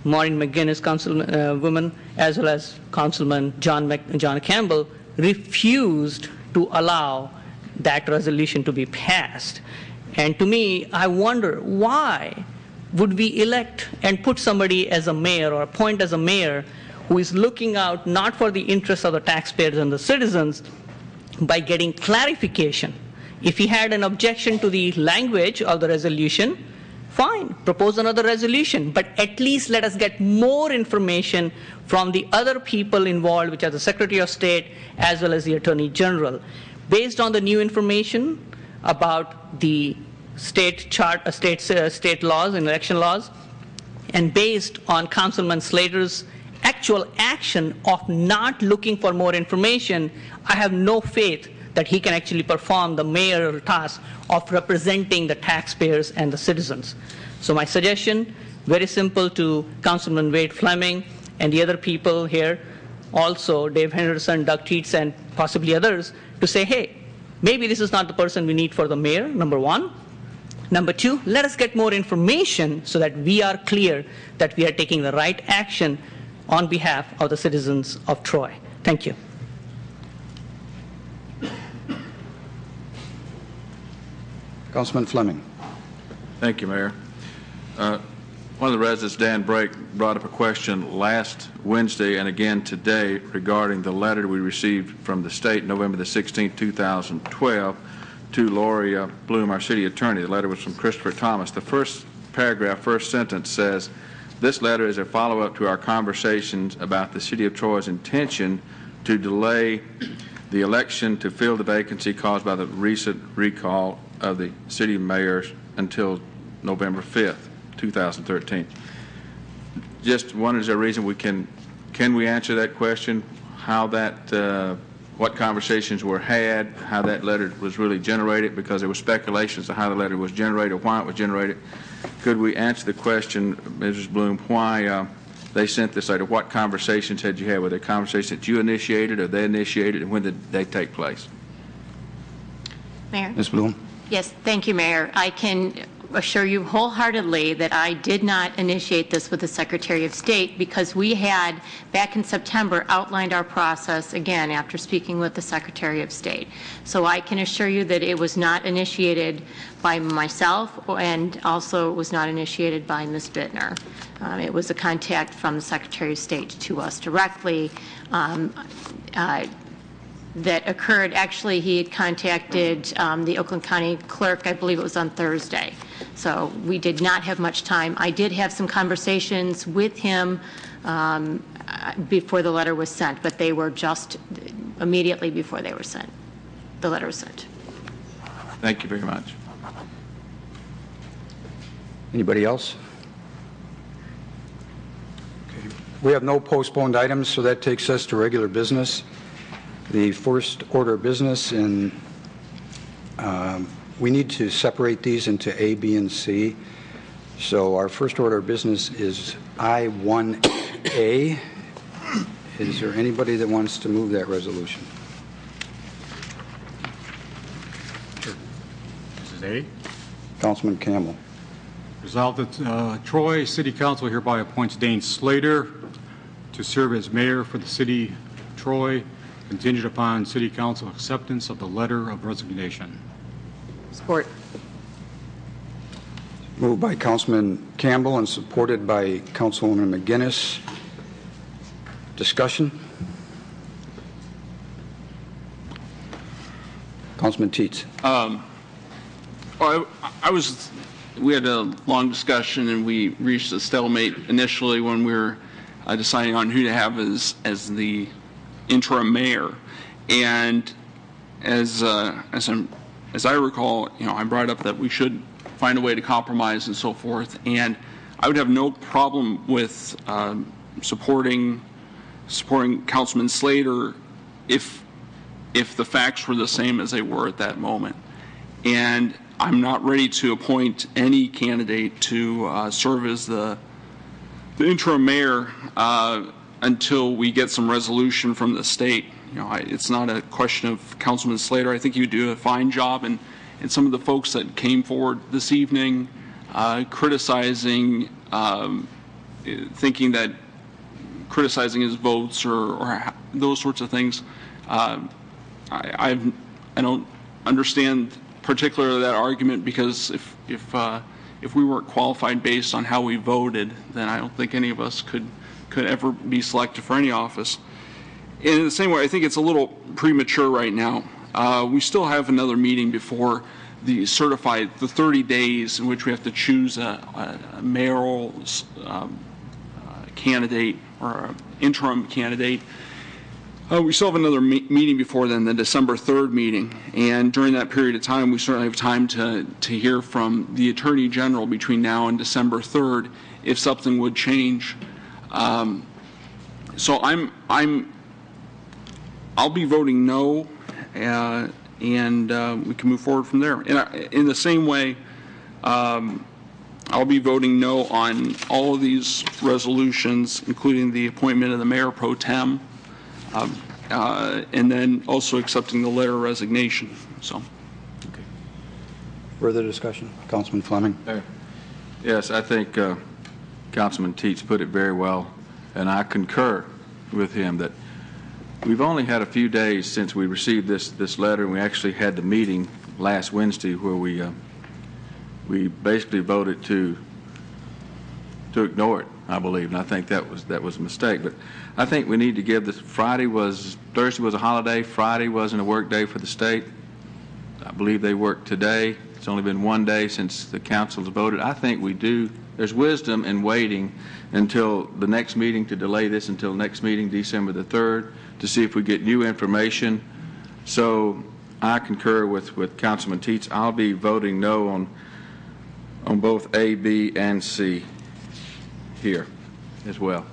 Maureen McGinnis, Councilwoman, as well as Councilman John Campbell, refused to allow that resolution to be passed. And to me, I wonder, why would we elect and put somebody as a mayor or appoint as a mayor who is looking out not for the interests of the taxpayers and the citizens by getting clarification? If he had an objection to the language of the resolution, fine, propose another resolution, but at least let us get more information from the other people involved, which are the Secretary of State as well as the Attorney General. Based on the new information about the state laws and election laws, and based on Councilman Slater's actual action of not looking for more information, I have no faith that he can actually perform the mayoral task of representing the taxpayers and the citizens. So my suggestion, very simple to Councilman Wade Fleming and the other people here, also Dave Henderson, Doug Teets, and possibly others, to say, hey, maybe this is not the person we need for the mayor, number one. Number two, let us get more information so that we are clear that we are taking the right action on behalf of the citizens of Troy. Thank you. Councilman Fleming. Thank you, Mayor. One of the residents, Dan Brake, brought up a question last Wednesday and again today regarding the letter we received from the state November the 16th, 2012 to Lori Bloom, our city attorney. The letter was from Christopher Thomas. The first paragraph, first sentence says, this letter is a follow-up to our conversations about the city of Troy's intention to delay the election to fill the vacancy caused by the recent recall of the city mayors until November 5th, 2013. Just one, is there a reason we can we answer that question? How that, what conversations were had, how that letter was really generated, because there was speculation as to how the letter was generated, why it was generated. Could we answer the question, Mrs. Bloom, why they sent this letter? What conversations had you had? Were there conversations that you initiated or they initiated, and when did they take place? Mayor? Ms. Bloom? Yes, thank you, Mayor. I can assure you wholeheartedly that I did not initiate this with the Secretary of State, because we had, back in September, outlined our process again after speaking with the Secretary of State. So I can assure you that it was not initiated by myself, and also it was not initiated by Ms. Bittner. It was a contact from the Secretary of State to us directly. That occurred. Actually, he had contacted the Oakland County Clerk, I believe it was on Thursday. So we did not have much time. I did have some conversations with him before the letter was sent, but they were just immediately before they were sent. The letter was sent. Thank you very much. Anybody else? Okay. We have no postponed items, so that takes us to regular business. The first order of business, and we need to separate these into A, B, and C. So our first order of business is I-1A. Is there anybody that wants to move that resolution? Sure. This is A. Councilman Campbell. Resolved that Troy City Council hereby appoints Dane Slater to serve as mayor for the city of Troy, contingent upon City Council acceptance of the letter of resignation. Support. Moved by Councilman Campbell and supported by Councilwoman McGinnis. Discussion? Councilman Teets. We had a long discussion and we reached a stalemate initially when we were deciding on who to have as the interim mayor, and as I recall, I brought up that we should find a way to compromise and so forth, and I would have no problem with supporting Councilman Slater if the facts were the same as they were at that moment. And I'm not ready to appoint any candidate to serve as the interim mayor until we get some resolution from the state. It's not a question of Councilman Slater. I think you do a fine job, and some of the folks that came forward this evening criticizing, thinking that criticizing his votes or those sorts of things, I don't understand particularly that argument, because if we weren't qualified based on how we voted, then I don't think any of us could ever be selected for any office. And in the same way, I think it's a little premature right now. We still have another meeting before the 30 days in which we have to choose a mayoral candidate or an interim candidate. We still have another meeting before then, the December 3rd meeting, and during that period of time, we certainly have time to hear from the Attorney General between now and December 3rd if something would change. So I'll be voting no, and we can move forward from there. In the same way, I'll be voting no on all of these resolutions, including the appointment of the mayor pro tem, and then also accepting the letter of resignation. So, Further discussion? Councilman Fleming. Yes, I think Councilman Teets put it very well, and I concur with him that we've only had a few days since we received this letter, and we actually had the meeting last Wednesday where we basically voted to ignore it, I believe, and I think that was a mistake. But I think we need to give this. Thursday was a holiday. Friday wasn't a work day for the state. I believe they worked today. It's only been one day since the council's voted. I think there's wisdom in waiting until the next meeting, to delay this until next meeting, December the 3rd, to see if we get new information. So I concur with Councilman Teets. I'll be voting no on both A, B, and C here as well.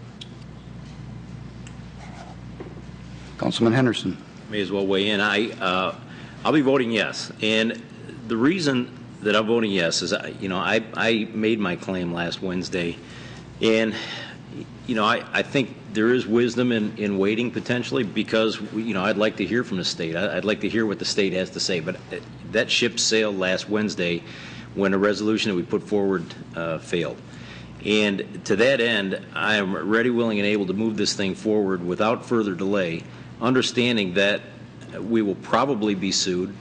Councilman Henderson. May as well weigh in. I'll be voting yes, and the reason that I'm voting yes is, I made my claim last Wednesday, and I think there is wisdom in waiting potentially, because I'd like to hear from the state. I'd like to hear what the state has to say. But that ship sailed last Wednesday when a resolution that we put forward failed. And to that end, I am ready, willing, and able to move this thing forward without further delay, understanding that we will probably be sued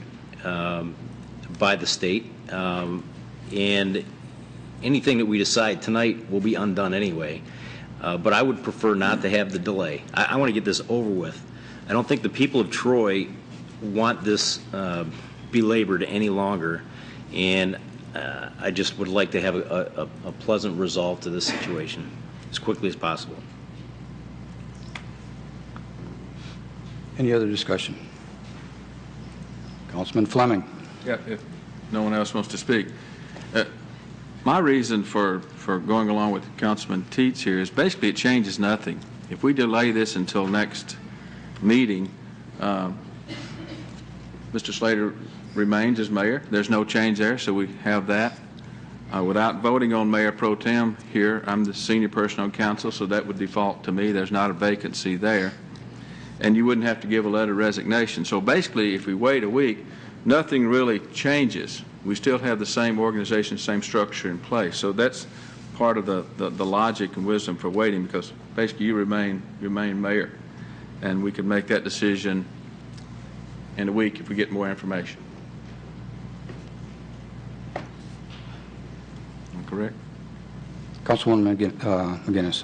by the state, and anything that we decide tonight will be undone anyway. But I would prefer not to have the delay. I want to get this over with. I don't think the people of Troy want this belabored any longer, and I just would like to have a pleasant resolve to this situation as quickly as possible. Any other discussion? Councilman Fleming. Yeah, if no one else wants to speak. My reason for going along with Councilman Teets here is basically it changes nothing. If we delay this until next meeting, Mr. Slater remains as mayor. There's no change there, so we have that. Without voting on Mayor Pro Tem here, I'm the senior person on council, so that would default to me. There's not a vacancy there. And you wouldn't have to give a letter of resignation. So basically, if we wait a week, nothing really changes. We still have the same organization, same structure in place. So that's part of the logic and wisdom for waiting, because basically you remain mayor. And we can make that decision in a week if we get more information. Correct? Councilwoman McGinnis.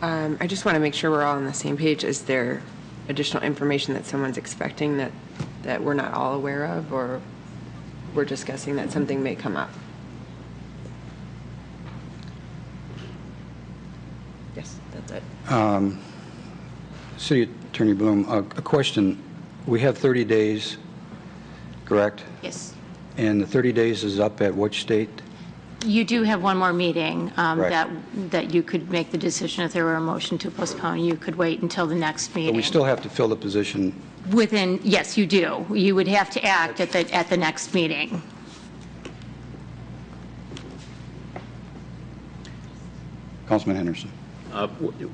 I just want to make sure we're all on the same page. Is there additional information that someone's expecting that we're not all aware of, or we're just guessing that something may come up? Yes, that's it. City Attorney Bloom, a question. We have 30 days, correct? Yes. And the 30 days is up at which date? You do have one more meeting Right. that you could make the decision if there were a motion to postpone. You could wait until the next meeting. But we still have to fill the position. Yes, you do. You would have to act at the next meeting. Councilman Henderson.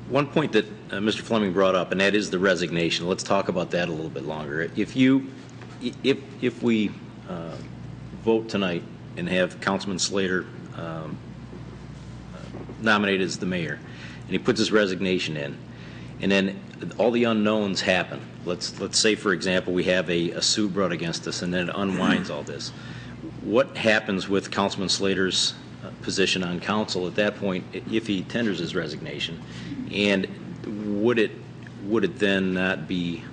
One point that Mr. Fleming brought up, and that is the resignation. Let's talk about that a little bit longer. If we vote tonight and have Councilman Slater nominated as the mayor, and he puts his resignation in, and then all the unknowns happen. Let's say, for example, we have a suit brought against us, and then it unwinds all this. What happens with Councilman Slater's position on council at that point if he tenders his resignation? And would it then not be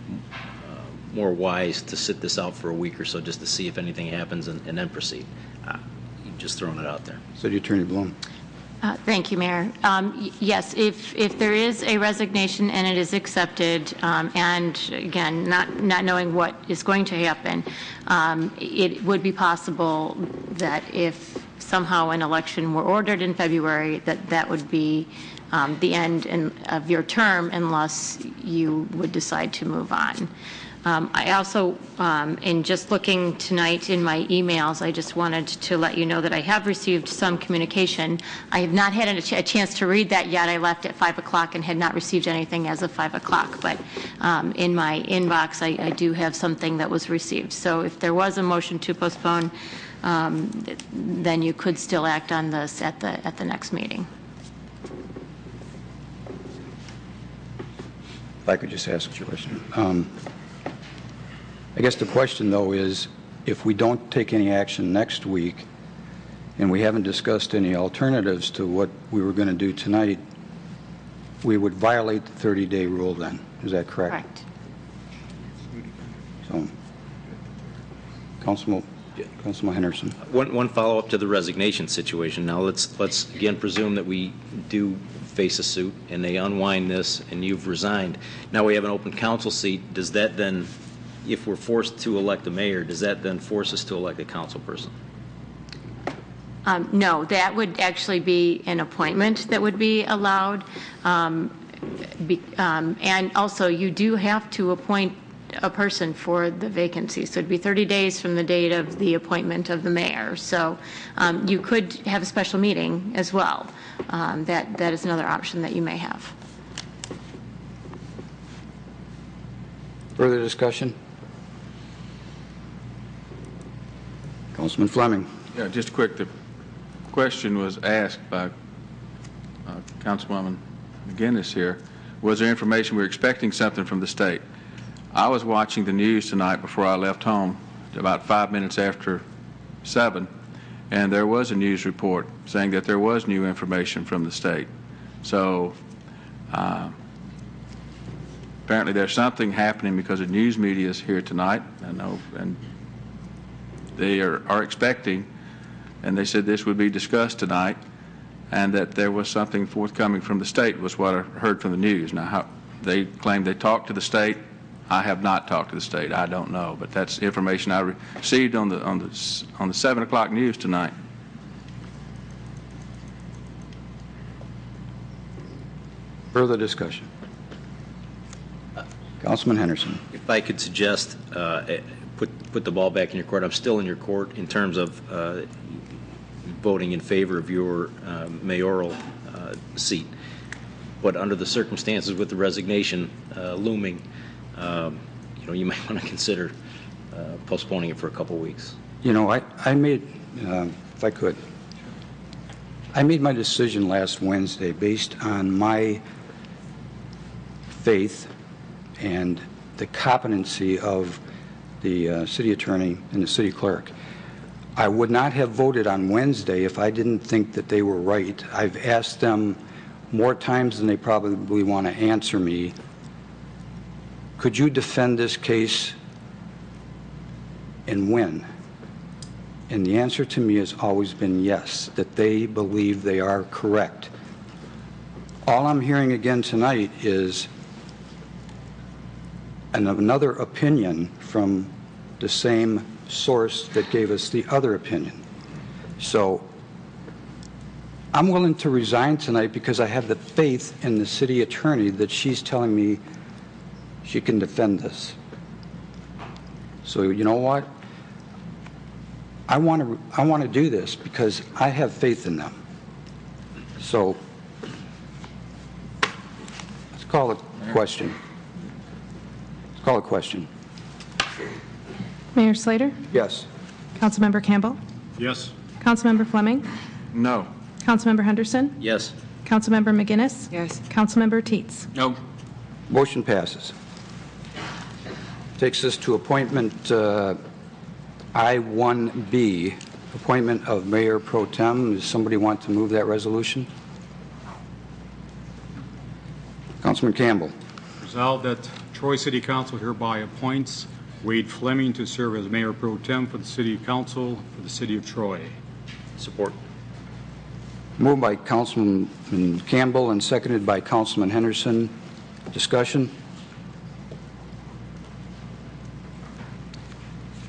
more wise to sit this out for a week or so just to see if anything happens and then proceed? Just throwing it out there. City Attorney Bloom. Thank you, Mayor. Yes, if there is a resignation and it is accepted, and again, not knowing what is going to happen, it would be possible that if somehow an election were ordered in February, that would be the end of your term unless you would decide to move on. I also, in just looking tonight in my emails, I just wanted to let you know that I have received some communication. I have not had a chance to read that yet. I left at 5 o'clock and had not received anything as of 5 o'clock. But in my inbox, I do have something that was received. So if there was a motion to postpone, then you could still act on this at the next meeting. If I could just ask you a question. I guess the question, though, is if we don't take any action next week and we haven't discussed any alternatives to what we were going to do tonight, we would violate the 30-day rule then. Is that correct? Correct. So, Councilman Henderson. One follow-up to the resignation situation. Now, let's again presume that we do face a suit and they unwind this and you've resigned. Now we have an open council seat. Does that then, if we're forced to elect a mayor, does that then force us to elect a council person? No, that would actually be an appointment that would be allowed. And also, you do have to appoint a person for the vacancy. So it'd be 30 days from the date of the appointment of the mayor. So you could have a special meeting as well. That is another option that you may have. Further discussion? Councilman Fleming. Yeah, just quick. The question was asked by Councilwoman McGinnis here. Was there information? We were expecting something from the state. I was watching the news tonight before I left home, about 5 minutes after 7, and there was a news report saying that there was new information from the state. So apparently there's something happening because the news media is here tonight, I know, and they are expecting, and they said this would be discussed tonight, and that there was something forthcoming from the state was what I heard from the news. Now, how they claim they talked to the state. I have not talked to the state. I don't know, but that's information I received on the 7 o'clock news tonight. Further discussion. Councilman Henderson. If I could suggest, put the ball back in your court. I'm still in your court in terms of voting in favor of your mayoral seat. But under the circumstances with the resignation looming, you might want to consider postponing it for a couple weeks. I made, if I could, I made my decision last Wednesday based on my faith and the competency of the city attorney and the city clerk. I would not have voted on Wednesday if I didn't think that they were right. I've asked them more times than they probably want to answer me, could you defend this case and win? And the answer to me has always been yes, that they believe they are correct. All I'm hearing again tonight is another opinion from the same source that gave us the other opinion. So I'm willing to resign tonight because I have the faith in the city attorney that she's telling me she can defend this. So you know what? I want to do this because I have faith in them. So let's call it a question. Let's call it a question. Mayor Slater? Yes. Councilmember Campbell? Yes. Councilmember Fleming? No. Councilmember Henderson? Yes. Councilmember McGinnis? Yes. Councilmember Teets? No. Motion passes. Takes us to appointment I-1B, appointment of Mayor Pro Tem. Does somebody want to move that resolution? Councilman Campbell. Resolved that Troy City Council hereby appoints Wade Fleming to serve as Mayor Pro Tem for the City Council for the City of Troy. Support. Moved by Councilman Campbell and seconded by Councilman Henderson. Discussion?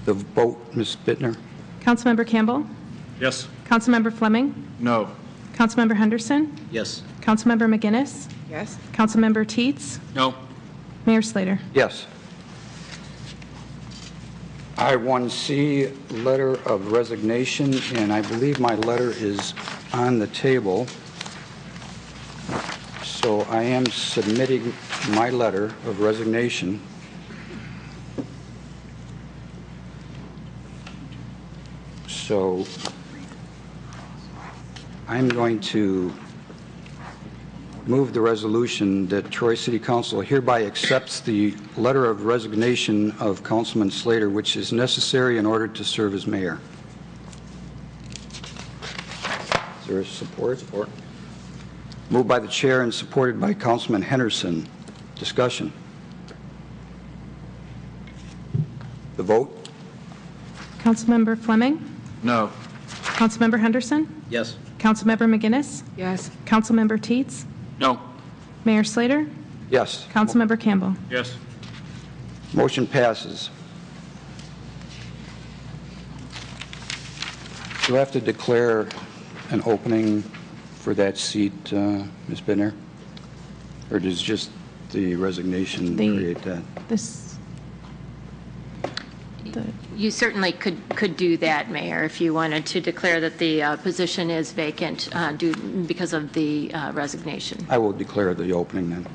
The vote, Ms. Bittner? Councilmember Campbell? Yes. Councilmember Fleming? No. Councilmember Henderson? Yes. Councilmember McGinnis? Yes. Councilmember Teets? No. Mayor Slater? Yes. I-1C, letter of resignation, and I believe my letter is on the table. So I am submitting my letter of resignation. So I'm going to move the resolution that Troy City Council hereby accepts the letter of resignation of Councilman Slater, which is necessary in order to serve as mayor. Is there support? Support. Moved by the chair and supported by Councilman Henderson. Discussion. The vote? Councilmember Fleming? No. Councilmember Henderson? Yes. Councilmember McGinnis? Yes. Councilmember Teets? No. Mayor Slater? Yes. Councilmember Campbell? Yes. Motion passes. Do I have to declare an opening for that seat, Ms. Bittner? Or does just the resignation create that? You certainly could do that, Mayor, if you wanted to declare that the position is vacant because of the resignation. I will declare the opening then.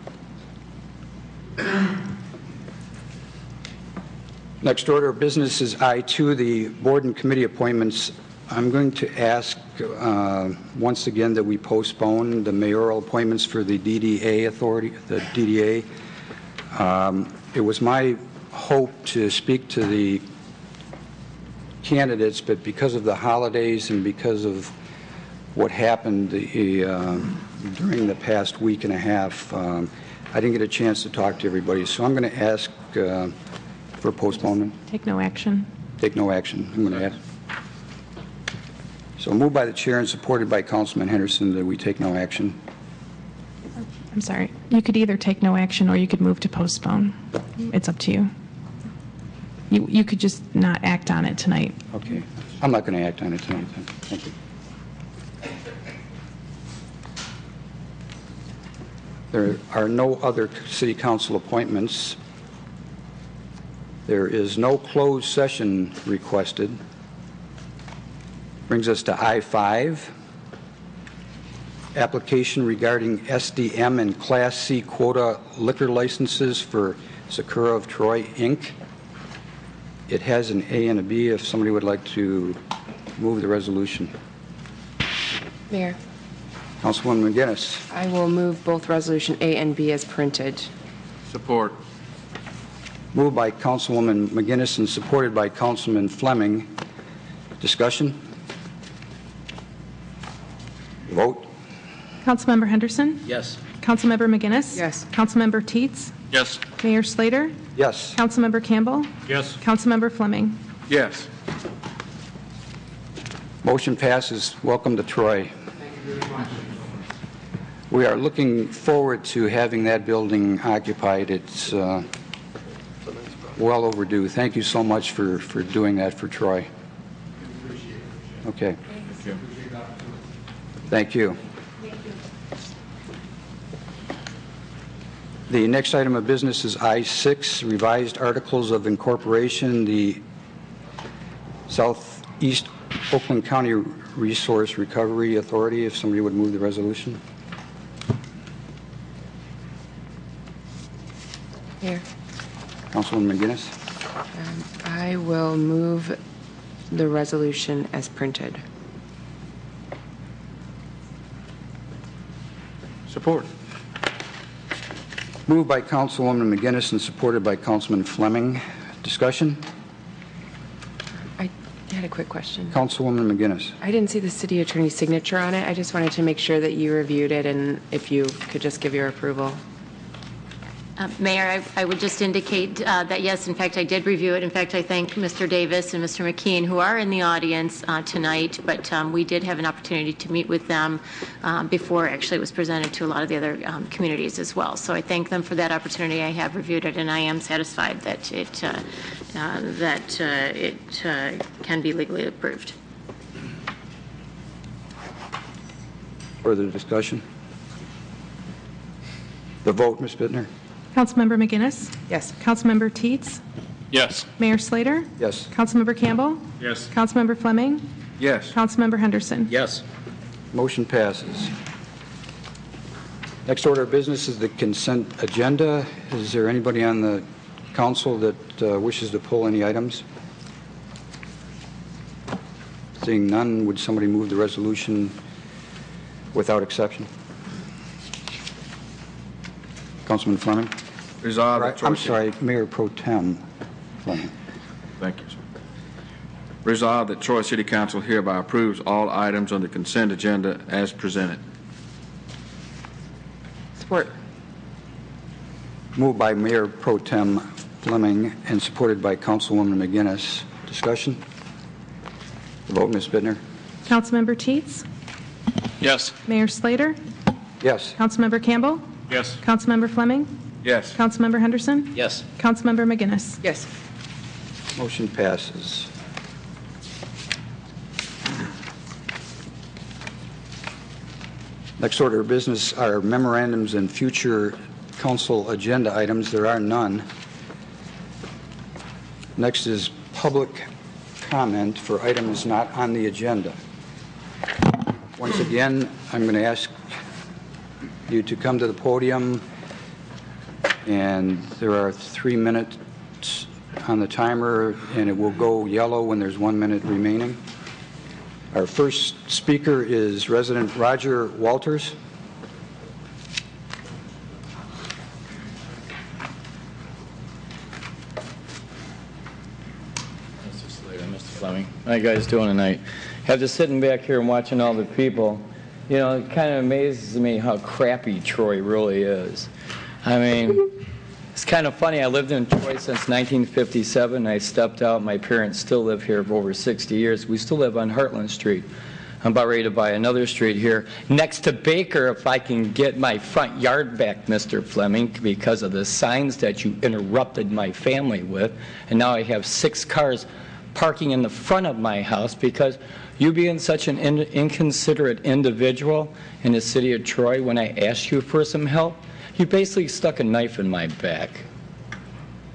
Next order of business is I-2, the board and committee appointments. I'm going to ask once again that we postpone the mayoral appointments for the DDA authority, the DDA. It was my hope to speak to the candidates, but because of the holidays and because of what happened during the past week and a half, I didn't get a chance to talk to everybody. So I'm going to ask for postponement. Take no action. Take no action. I'm going to ask. So moved by the chair and supported by Councilman Henderson that we take no action. I'm sorry. You could either take no action or you could move to postpone. It's up to you. You could just not act on it tonight. Okay. I'm not going to act on it tonight then. Thank you. There are no other city council appointments. There is no closed session requested. Brings us to I-5. Application regarding SDM and Class C quota liquor licenses for Sakura of Troy, Inc. It has an A and a B if somebody would like to move the resolution. Mayor, Councilwoman McGinnis. I will move both Resolution A and B as printed. Support. Moved by Councilwoman McGinnis and supported by Councilman Fleming. Discussion? Vote. Councilmember Henderson? Yes. Councilmember McGinnis? Yes. Councilmember Teets? Yes. Mayor Slater? Yes. Councilmember Campbell? Yes. Councilmember Fleming? Yes. Motion passes. Welcome to Troy. We are looking forward to having that building occupied. It's well overdue. Thank you so much for doing that for Troy. Okay. Thank you. The next item of business is I-6, revised articles of incorporation, the Southeast Oakland County Resource Recovery Authority. If somebody would move the resolution. Mayor, Councilwoman McGinnis. I will move the resolution as printed. Support. Moved by Councilwoman McGinnis and supported by Councilman Fleming. Discussion? I had a quick question. Councilwoman McGinnis. I didn't see the city attorney's signature on it. I just wanted to make sure that you reviewed it and if you could just give your approval. Mayor, I would just indicate that, yes, in fact, I did review it. In fact, I thank Mr. Davis and Mr. McKeon, who are in the audience tonight, but we did have an opportunity to meet with them before actually it was presented to a lot of the other communities as well. So I thank them for that opportunity. I have reviewed it, and I am satisfied that it can be legally approved. Further discussion? The vote, Ms. Bittner? Councilmember McGinnis? Yes. Councilmember Teets? Yes. Mayor Slater? Yes. Councilmember Campbell? Yes. Councilmember Fleming? Yes. Councilmember Henderson? Yes. Motion passes. Next order of business is the consent agenda. Is there anybody on the council that wishes to pull any items? Seeing none, would somebody move the resolution without exception? Councilman Fleming? Resolved. I'm sorry, Mayor Pro Tem Fleming. Thank you, sir. Resolved that Troy City Council hereby approves all items on the consent agenda as presented. Support. Moved by Mayor Pro Tem Fleming and supported by Councilwoman McGinnis. Discussion? The vote, Ms. Bittner? Councilmember Teets? Yes. Mayor Slater? Yes. Councilmember Campbell? Yes. Councilmember Fleming? Yes. Councilmember Henderson? Yes. Councilmember McGinnis? Yes. Motion passes. Next order of business are memorandums and future council agenda items. There are none. Next is public comment for items not on the agenda. Once again, I'm going to ask you to come to the podium, and there are 3 minutes on the timer, and it will go yellow when there's 1 minute remaining. Our first speaker is resident Roger Walters. Mr. Slater, Mr. Fleming, how you guys doing tonight? After sitting back here and watching all the people, you know, it kind of amazes me how crappy Troy really is. I mean, it's kind of funny. I lived in Troy since 1957. I stepped out. My parents still live here for over 60 years. We still live on Heartland Street. I'm about ready to buy another street here next to Baker if I can get my front yard back, Mr. Fleming, because of the signs that you interrupted my family with. And now I have 6 cars parking in the front of my house because you being such an inconsiderate individual in the city of Troy, when I asked you for some help, you basically stuck a knife in my back,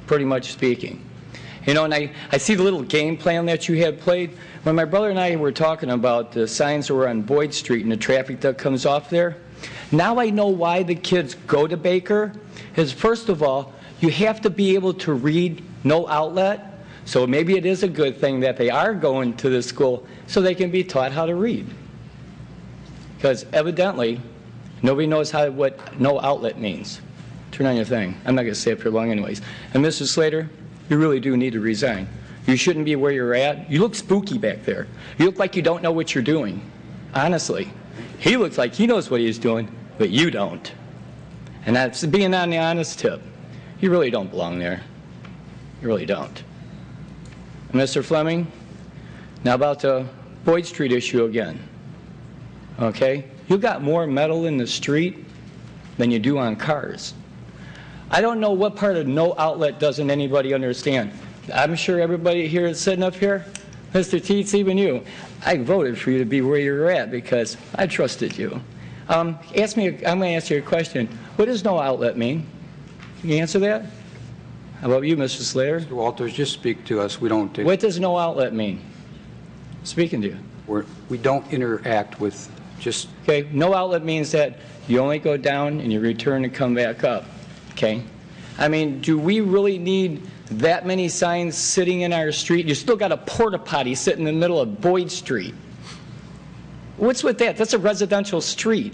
pretty much speaking. You know, and I see the little game plan that you had played. When my brother and I were talking about the signs that were on Boyd Street and the traffic that comes off there, now I know why the kids go to Baker. Is first of all, you have to be able to read no outlet. So maybe it is a good thing that they are going to the school so they can be taught how to read. Because evidently, nobody knows what no outlet means. Turn on your thing. I'm not going to stay up here long anyways. And Mr. Slater, you really do need to resign. You shouldn't be where you're at. You look spooky back there. You look like you don't know what you're doing. Honestly. He looks like he knows what he's doing, but you don't. And that's being on the honest tip. You really don't belong there. You really don't. Mr. Fleming, now about the Boyd Street issue again. Okay? You got more metal in the street than you do on cars. I don't know what part of no outlet doesn't anybody understand. I'm sure everybody here is sitting up here, Mr. Teets, even you, I voted for you to be where you're at because I trusted you. I'm going to ask you a question. What does no outlet mean? Can you answer that? How about you, Mr. Slater? Mr. Walters, just speak to us. We don't. What does no outlet mean? Speaking to you. We don't interact with just. Okay, no outlet means that you only go down and you return and come back up. Okay? I mean, do we really need that many signs sitting in our street? You still got a porta potty sitting in the middle of Boyd Street. What's with that? That's a residential street,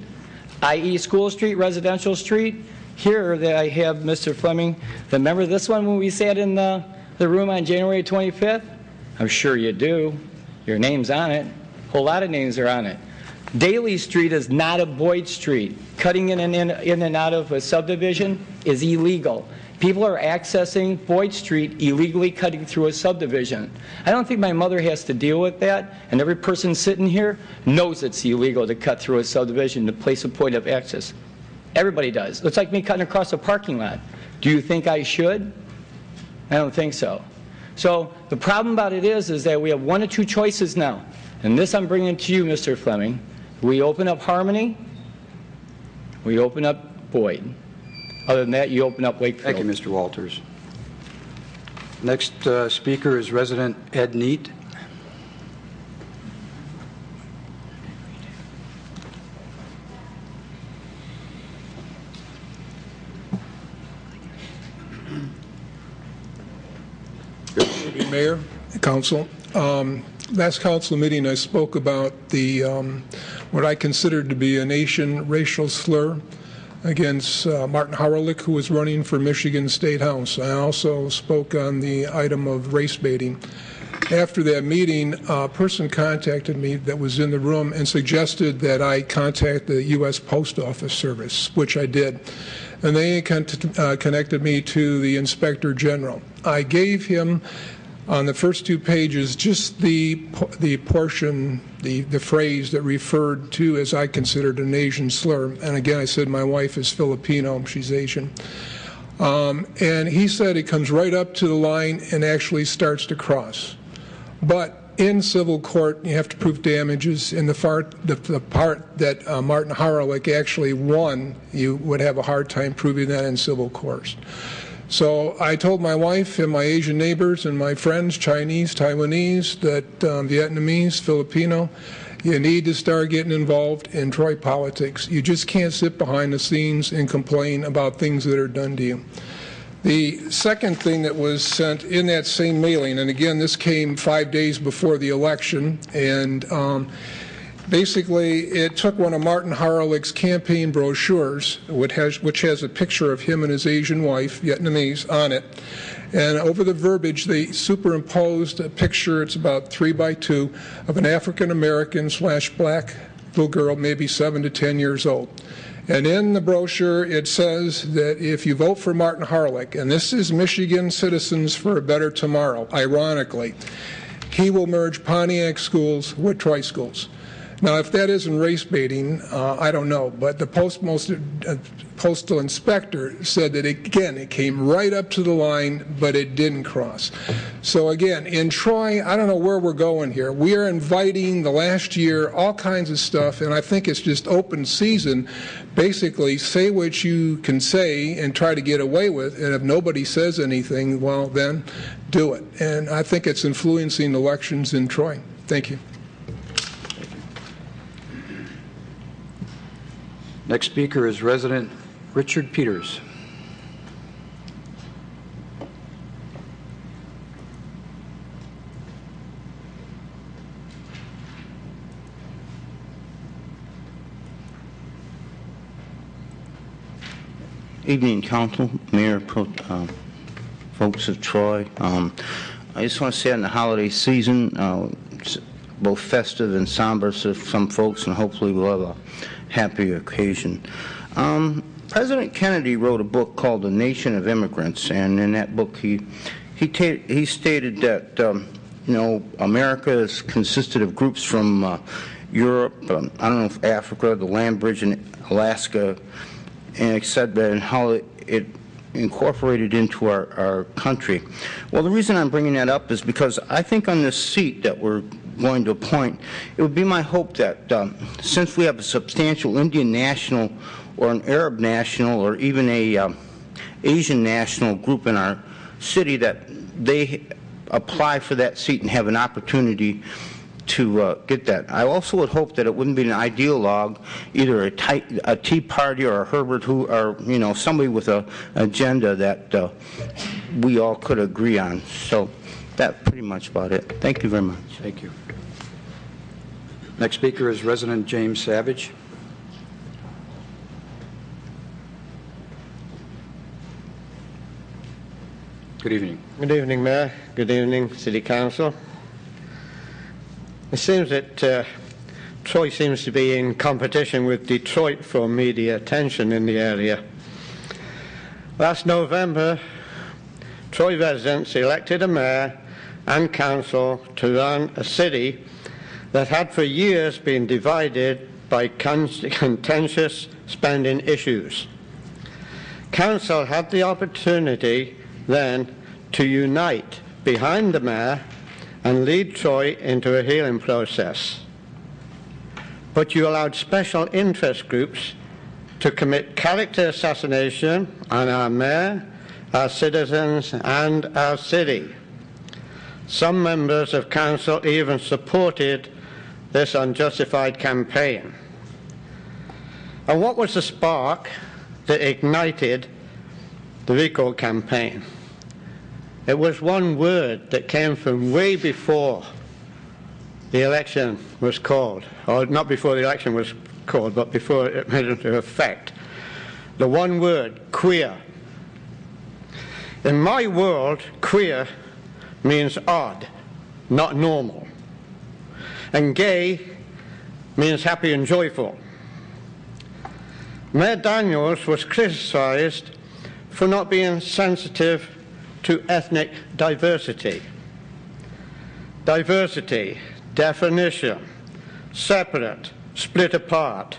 i.e. School Street, residential street. Here that I have, Mr. Fleming, remember this one when we sat in the room on January 25th? I'm sure you do. Your name's on it. A whole lot of names are on it. Daly Street is not a Boyd Street. Cutting in and out of a subdivision is illegal. People are accessing Boyd Street illegally, cutting through a subdivision. I don't think my mother has to deal with that, and every person sitting here knows it's illegal to cut through a subdivision to place a point of access. Everybody does. It's like me cutting across a parking lot. Do you think I should? I don't think so. So the problem about it is that we have one or two choices now. And this I'm bringing to you, Mr. Fleming. We open up Harmony, we open up Boyd. Other than that, you open up Wakefield. Thank you, Mr. Walters. Next speaker is resident Ed Neat. Mayor, Council. Last council meeting, I spoke about the what I considered to be a nation racial slur against Martin Hawryluk, who was running for Michigan State House. I also spoke on the item of race baiting. After that meeting, a person contacted me that was in the room and suggested that I contact the U.S. Post Office Service, which I did. And they connected me to the Inspector General. I gave him, on the first 2 pages, just the portion, the phrase that referred to, as I considered, an Asian slur. And again, I said my wife is Filipino, she's Asian. And he said it comes right up to the line and actually starts to cross. But in civil court, you have to prove damages. In the part that Martin Hawryluk actually won, you would have a hard time proving that in civil court. So I told my wife and my Asian neighbors and my friends, Chinese, Taiwanese, that Vietnamese, Filipino, you need to start getting involved in Troy politics. You just can't sit behind the scenes and complain about things that are done to you. The second thing that was sent in that same mailing, and again, this came 5 days before the election, and basically, it took one of Martin Hawryluk's campaign brochures, which has a picture of him and his Asian wife, Vietnamese, on it. And over the verbiage, they superimposed a picture, it's about 3 by 2, of an African-American/black little girl, maybe 7 to 10 years old. And in the brochure, it says that if you vote for Martin Hawryluk, and this is Michigan Citizens for a Better Tomorrow, ironically, he will merge Pontiac schools with Troy schools. Now, if that isn't race baiting, I don't know. But the postal inspector said that, again, it came right up to the line, but it didn't cross. So, again, in Troy, I don't know where we're going here. We are inviting the last year all kinds of stuff, and I think it's just open season. Basically, say what you can say and try to get away with, and if nobody says anything, well, then do it. And I think it's influencing elections in Troy. Thank you. Next speaker is resident Richard Peters. Evening, Council, Mayor, folks of Troy. I just want to say on the holiday season, it's both festive and somber for some folks, and hopefully we'll have a happy occasion. President Kennedy wrote a book called The Nation of Immigrants, and in that book he stated that America is consisted of groups from Europe, I don't know if Africa, the land bridge in Alaska, and it said that and how it incorporated into our country. Well, the reason I'm bringing that up is because I think on this seat that we're going to appoint, it would be my hope that since we have a substantial Indian national or an Arab national or even a Asian national group in our city, that they apply for that seat and have an opportunity to get that. I also would hope that it wouldn't be an ideologue, either a Tea Party or a Herbert who, or somebody with an agenda that we all could agree on. So that's pretty much about it. Thank you very much. Thank you. Next speaker is resident James Savage. Good evening. Good evening, Mayor. Good evening, City Council. It seems that Troy seems to be in competition with Detroit for media attention in the area. Last November, Troy residents elected a mayor and council to run a city that had for years been divided by contentious spending issues. Council had the opportunity then to unite behind the mayor and lead Troy into a healing process. But you allowed special interest groups to commit character assassination on our mayor, our citizens, and our city. Some members of council even supported this unjustified campaign. And what was the spark that ignited the recall campaign? It was one word that came from way before the election was called, or not before the election was called, but before it went into effect. The one word, queer. In my world, queer means odd, not normal. And gay means happy and joyful. Mayor Daniels was criticized for not being sensitive to ethnic diversity. Diversity, definition, separate, split apart.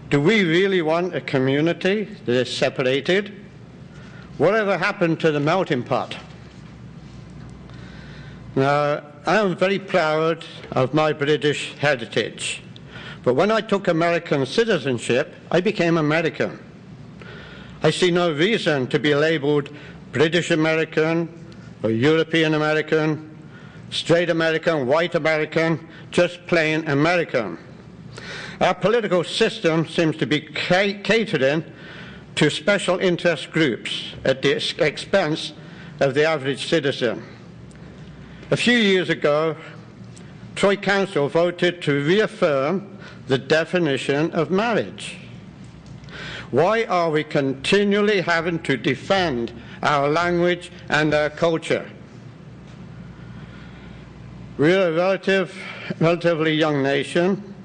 Do we really want a community that is separated? Whatever happened to the melting pot? Now, I am very proud of my British heritage, but when I took American citizenship, I became American. I see no reason to be labeled British American or European American, straight American, white American, just plain American. Our political system seems to be catering to special interest groups at the expense of the average citizen. A few years ago, Troy Council voted to reaffirm the definition of marriage. Why are we continually having to defend our language and our culture? We're a relatively young nation,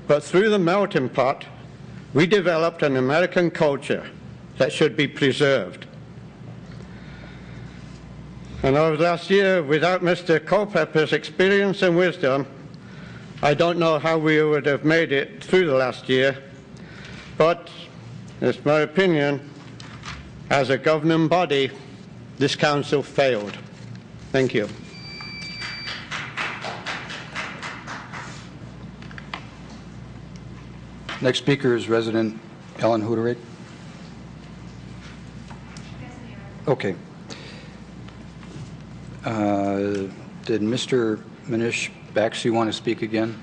but through the melting pot, we developed an American culture that should be preserved. And over the last year, without Mr. Culpepper's experience and wisdom, I don't know how we would have made it through the last year, but it's my opinion, as a governing body, this council failed. Thank you. Next speaker is resident Ellen Hooterig. Okay. Did Mr. Manish Baxi want to speak again?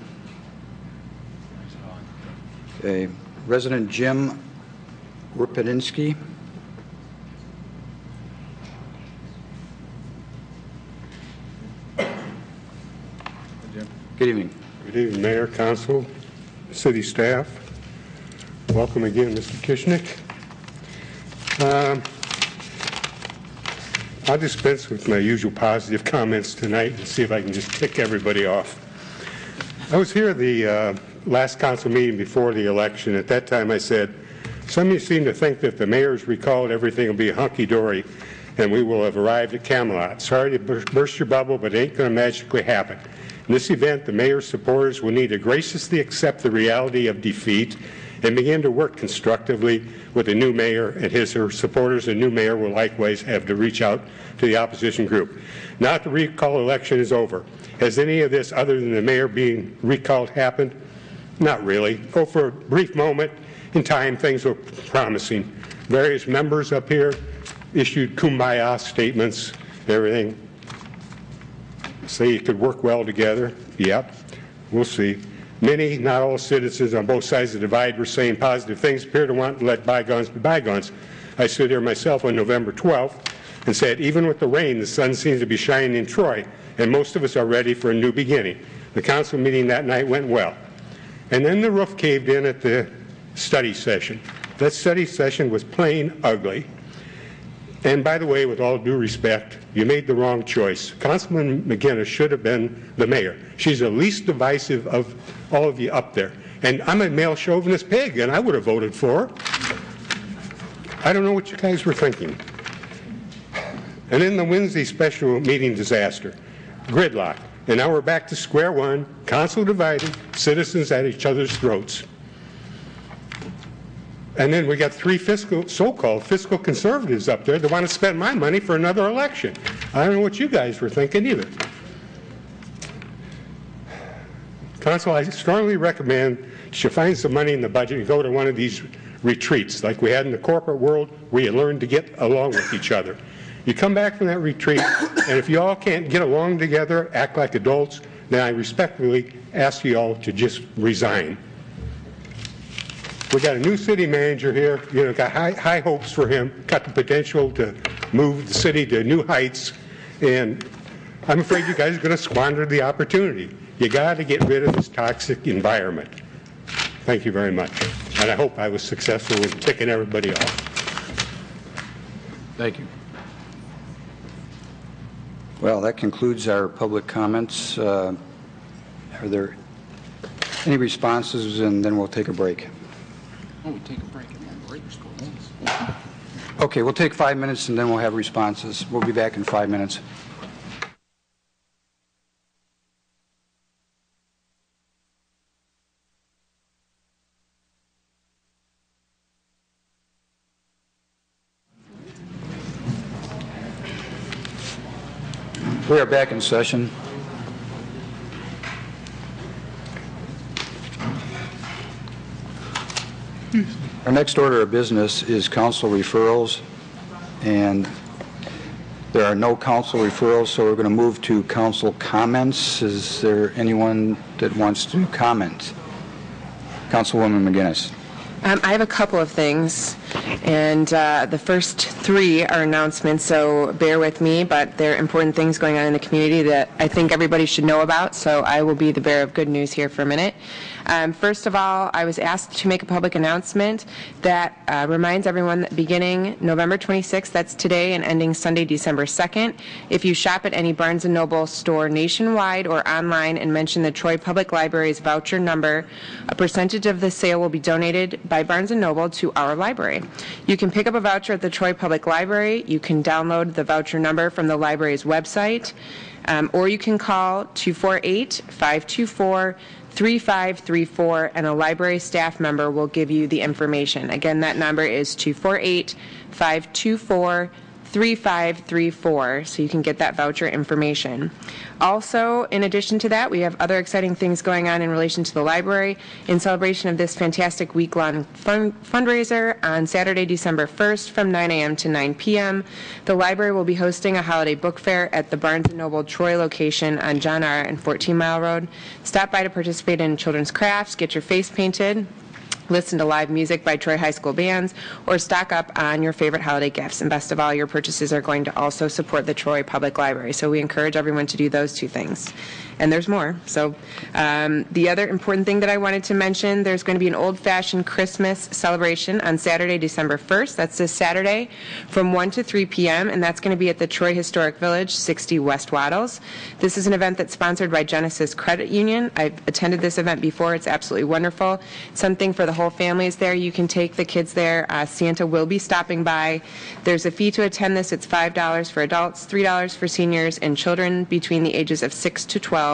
Okay. Resident Jim Rupedinsky. Good evening. Good evening, Mayor, Council, City staff. Welcome again, Mr. Kishnick. I'll dispense with my usual positive comments tonight and see if I can just tick everybody off. I was here at the last council meeting before the election. At that time I said, some of you seem to think that if the mayor's recalled, everything will be hunky-dory and we will have arrived at Camelot. Sorry to burst your bubble, but it ain't going to magically happen. In this event, the mayor's supporters will need to graciously accept the reality of defeat and begin to work constructively with the new mayor, and her supporters. The new mayor will likewise have to reach out to the opposition group. Now that the recall election is over, has any of this other than the mayor being recalled happened? Not really. Oh, for a brief moment in time, things were promising. Various members up here issued kumbaya statements, everything. Say you could work well together. Yep, we'll see. Many, not all citizens on both sides of the divide were saying positive things, appear to want to let bygones be bygones. I stood here myself on November 12th and said, even with the rain, the sun seems to be shining in Troy, and most of us are ready for a new beginning. The council meeting that night went well. And then the roof caved in at the study session. That study session was plain ugly. And by the way, with all due respect, you made the wrong choice. Councilman McGinnis should have been the mayor. She's the least divisive of all of you up there. And I'm a male chauvinist pig, and I would have voted for her. I don't know what you guys were thinking. And then the Wednesday special meeting disaster, gridlock. And now we're back to square one, council divided, citizens at each other's throats. And then we got three so-called fiscal conservatives up there that want to spend my money for another election. I don't know what you guys were thinking either. Council, I strongly recommend that you find some money in the budget and go to one of these retreats like we had in the corporate world where you learn to get along with each other. You come back from that retreat, and if you all can't get along together, act like adults, then I respectfully ask you all to just resign. We got a new city manager here, got high hopes for him, got the potential to move the city to new heights, and I'm afraid you guys are going to squander the opportunity. You got to get rid of this toxic environment. Thank you very much, and I hope I was successful in ticking everybody off. Thank you. Well, that concludes our public comments. Are there any responses, and then we'll take a break? Oh, we take a break and then breaks go on. Okay, we'll take 5 minutes and then we'll have responses. We'll be back in 5 minutes. We are back in session. Our next order of business is council referrals, and there are no council referrals, so we're going to move to council comments. Is there anyone that wants to comment? Councilwoman McGinnis. I have a couple of things, and the first three are announcements, so bear with me, but they're important things going on in the community that I think everybody should know about, so I will be the bearer of good news here for a minute. First of all, I was asked to make a public announcement that reminds everyone that beginning November 26th, that's today, and ending Sunday, December 2nd, if you shop at any Barnes & Noble store nationwide or online and mention the Troy Public Library's voucher number, a percentage of the sale will be donated by Barnes & Noble to our library. You can pick up a voucher at the Troy Public Library. You can download the voucher number from the library's website, or you can call 248-524-3534, and a library staff member will give you the information. Again, that number is 248-524-3534, so you can get that voucher information. Also, in addition to that, we have other exciting things going on in relation to the library. In celebration of this fantastic week-long fundraiser, on Saturday, December 1st from 9 a.m. to 9 p.m., the library will be hosting a holiday book fair at the Barnes & Noble Troy location on John R. and 14 Mile Road. Stop by to participate in children's crafts, get your face painted, listen to live music by Troy High School bands, or stock up on your favorite holiday gifts. And best of all, your purchases are going to also support the Troy Public Library. So we encourage everyone to do those two things. And there's more. So the other important thing that I wanted to mention, there's going to be an old-fashioned Christmas celebration on Saturday, December 1st. That's this Saturday from 1 to 3 p.m., and that's going to be at the Troy Historic Village, 60 West Waddles. This is an event that's sponsored by Genesis Credit Union. I've attended this event before. It's absolutely wonderful. Something for the whole family is there. You can take the kids there. Santa will be stopping by. There's a fee to attend this. It's $5 for adults, $3 for seniors, and children between the ages of 6 to 12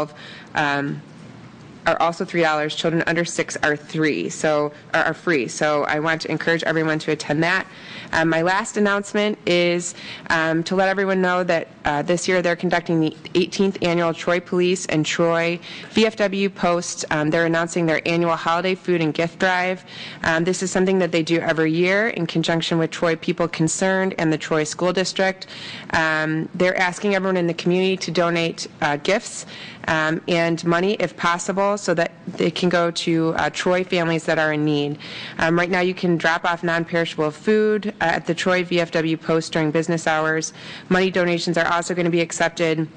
are also $3. Children under 6 are free. So I want to encourage everyone to attend that. My last announcement is to let everyone know that this year they're conducting the 18th annual Troy Police and Troy VFW Post. They're announcing their annual holiday food and gift drive. This is something that they do every year in conjunction with Troy People Concerned and the Troy School District. They're asking everyone in the community to donate gifts and money if possible so that they can go to Troy families that are in need. Right now you can drop off non-perishable food at the Troy VFW Post during business hours. Money donations are also going to be accepted,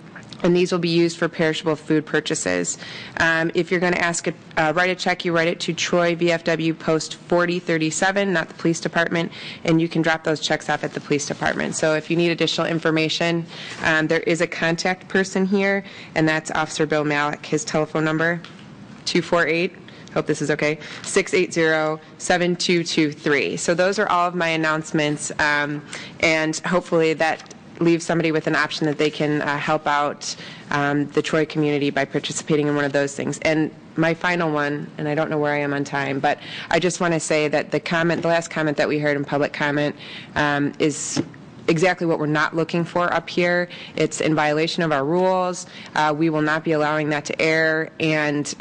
and these will be used for perishable food purchases. If you're going to write a check, you write it to Troy VFW Post 4037, not the police department, and you can drop those checks off at the police department. So if you need additional information, there is a contact person here, and that's Officer Bill Malik. His telephone number, 248, hope this is okay, 680-7223. So those are all of my announcements, and hopefully that leaves somebody with an option that they can help out the Troy community by participating in one of those things. And my final one, and I don't know where I am on time, but I just want to say that the last comment that we heard in public comment is exactly what we're not looking for up here. It's in violation of our rules. We will not be allowing that to air, and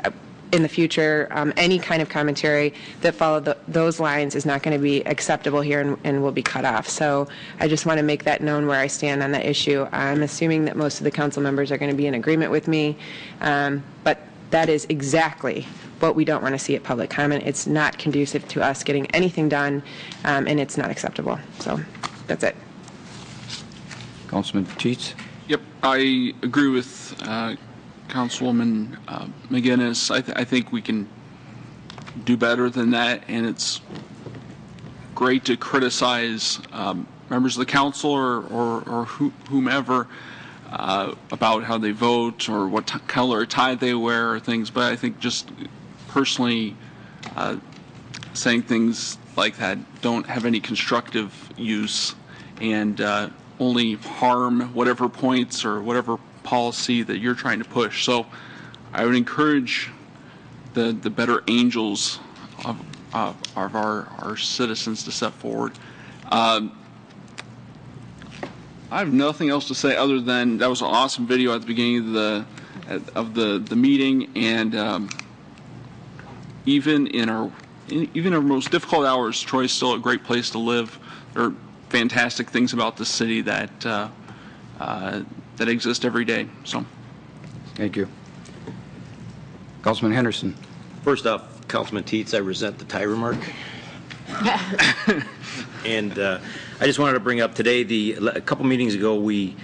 in the future, any kind of commentary that follow those lines is not going to be acceptable here and will be cut off. So I just want to make that known where I stand on that issue. I'm assuming that most of the council members are going to be in agreement with me, but that is exactly what we don't want to see at public comment. It's not conducive to us getting anything done, and it's not acceptable. So that's it. Councilman Teets? Yep, I agree with Councilwoman McGinnis. I think we can do better than that, and it's great to criticize members of the council or whomever about how they vote or what color tie they wear or things, but I think just personally saying things like that don't have any constructive use and only harm whatever points or whatever policy that you're trying to push. So I would encourage the better angels of our citizens to step forward. I have nothing else to say other than that was an awesome video at the beginning of the meeting, and even in our most difficult hours, Troy is still a great place to live. There are fantastic things about the city that exist every day. So, thank you, Councilman Henderson. First off, Councilman Teets, I resent the tie remark. And I just wanted to bring up today, a couple meetings ago, we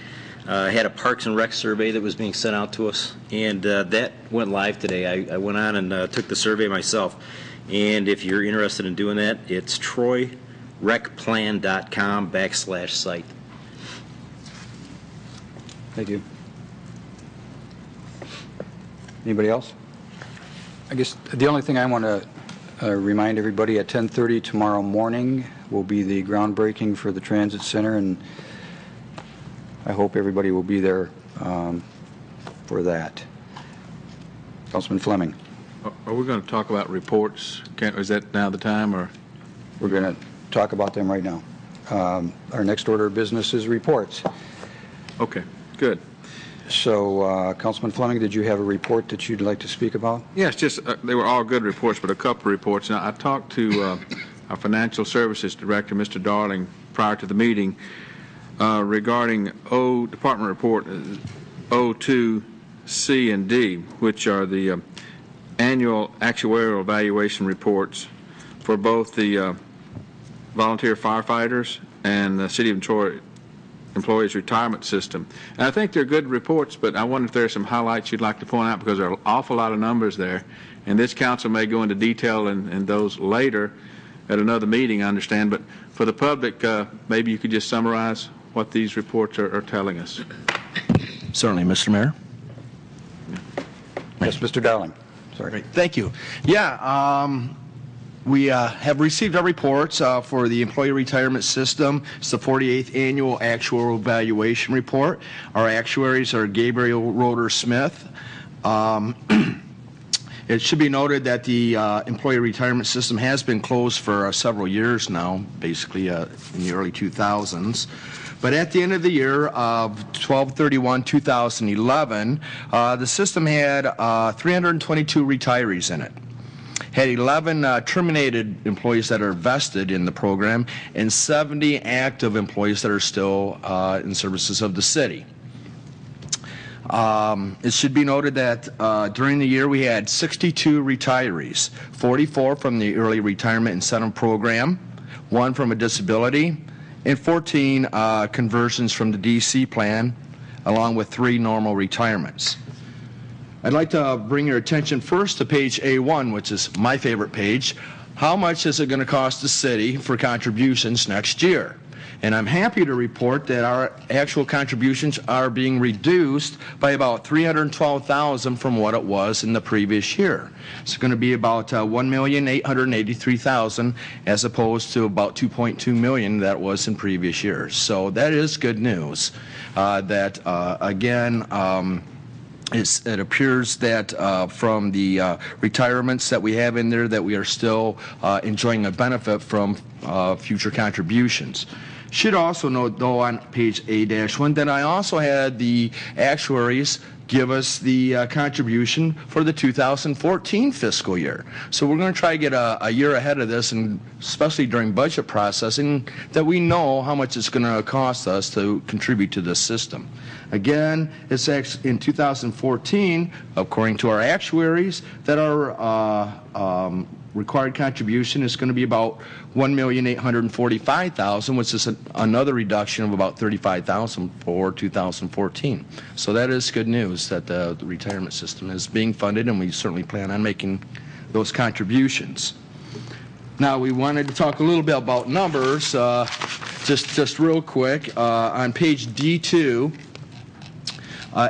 had a Parks and Rec survey that was being sent out to us, and that went live today. I went on and took the survey myself, and if you're interested in doing that, it's troyrecplan.com/site. Thank you. Anybody else? I guess the only thing I want to remind everybody, at 10:30 tomorrow morning will be the groundbreaking for the Transit Center, and I hope everybody will be there for that. Councilman Fleming. Are we going to talk about reports? Is that now the time, or? We're going to talk about them right now. Our next order of business is reports. Okay, good. So, Councilman Fleming, did you have a report that you'd like to speak about? Yes, just they were all good reports, but a couple of reports. Now, I talked to our Financial Services Director, Mr. Darling, prior to the meeting regarding Department Report O2, C, and D, which are the annual actuarial evaluation reports for both the volunteer firefighters and the City of Troy Employees Retirement System. And I think they're good reports, but I wonder if there are some highlights you'd like to point out, because there are an awful lot of numbers there, and this council may go into detail in those later at another meeting, I understand, but for the public, maybe you could just summarize what these reports are telling us. Certainly, Mr. Mayor. Yes, Mr. Dowling. Sorry. Great. Thank you. Yeah, we have received our reports for the Employee Retirement System. It's the 48th Annual Actuarial Evaluation Report. Our actuaries are Gabriel Roeder-Smith. It should be noted that the Employee Retirement System has been closed for several years now, basically in the early 2000s. But at the end of the year of 12/31/2011, the system had 322 retirees in it. Had 11 terminated employees that are vested in the program, and 70 active employees that are still in services of the city. It should be noted that during the year we had 62 retirees, 44 from the Early Retirement Incentive Program, 1 from a disability, and 14 conversions from the DC plan, along with 3 normal retirements. I'd like to bring your attention first to page A1, which is my favorite page. How much is it going to cost the city for contributions next year? And I'm happy to report that our actual contributions are being reduced by about $312,000 from what it was in the previous year. It's going to be about $1,883,000 as opposed to about $2.2 million that was in previous years. So that is good news. It appears that from the retirements that we have in there that we are still enjoying a benefit from future contributions. Should also note, though, on page A-1 that I also had the actuaries give us the contribution for the 2014 fiscal year. So we're going to try to get a year ahead of this, and especially during budget processing, that we know how much it's going to cost us to contribute to this system. Again, it's in 2014, according to our actuaries, that our required contribution is going to be about $1,845,000, which is another reduction of about $35,000 for 2014. So that is good news that the retirement system is being funded, and we certainly plan on making those contributions. Now, we wanted to talk a little bit about numbers, just real quick. On page D2,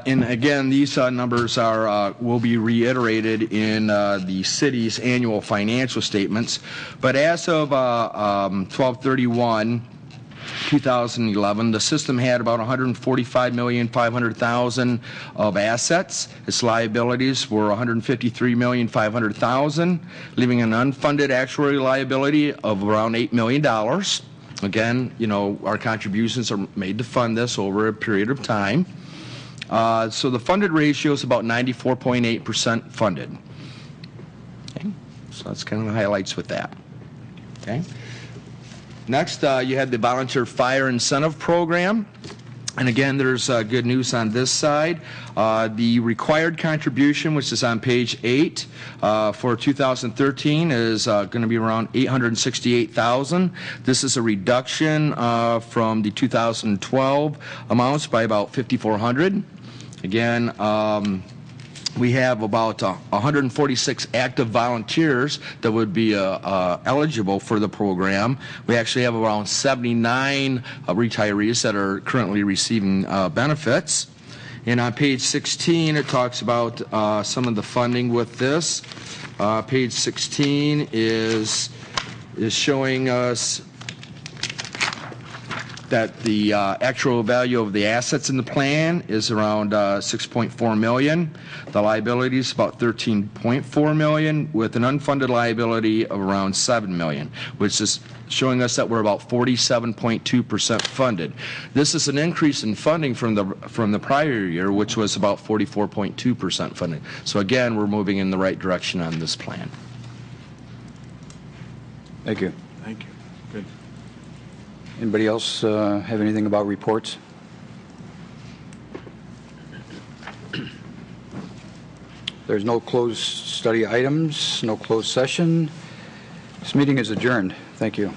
and again, these numbers will be reiterated in the city's annual financial statements. But as of 12/31/2011, the system had about $145,500,000 of assets. Its liabilities were $153,500,000, leaving an unfunded actuarial liability of around $8 million. Again, our contributions are made to fund this over a period of time. So the funded ratio is about 94.8% funded. Okay, so that's kind of the highlights with that. Okay. Next, you had the Volunteer Fire Incentive Program. And again, there's good news on this side. The required contribution, which is on page 8 for 2013, is going to be around $868,000. This is a reduction from the 2012 amounts by about $5,400. Again, we have about 146 active volunteers that would be eligible for the program. We actually have around 79 retirees that are currently receiving benefits. And on page 16, it talks about some of the funding with this. Page 16 is showing us that the actual value of the assets in the plan is around $6.4 million. The liability is about $13.4 million, with an unfunded liability of around $7 million, which is showing us that we're about 47.2% funded. This is an increase in funding from the prior year, which was about 44.2% funding. So again, we're moving in the right direction on this plan. Thank you. Thank you. Good. Anybody else have anything about reports? There's no closed study items, no closed session. This meeting is adjourned. Thank you.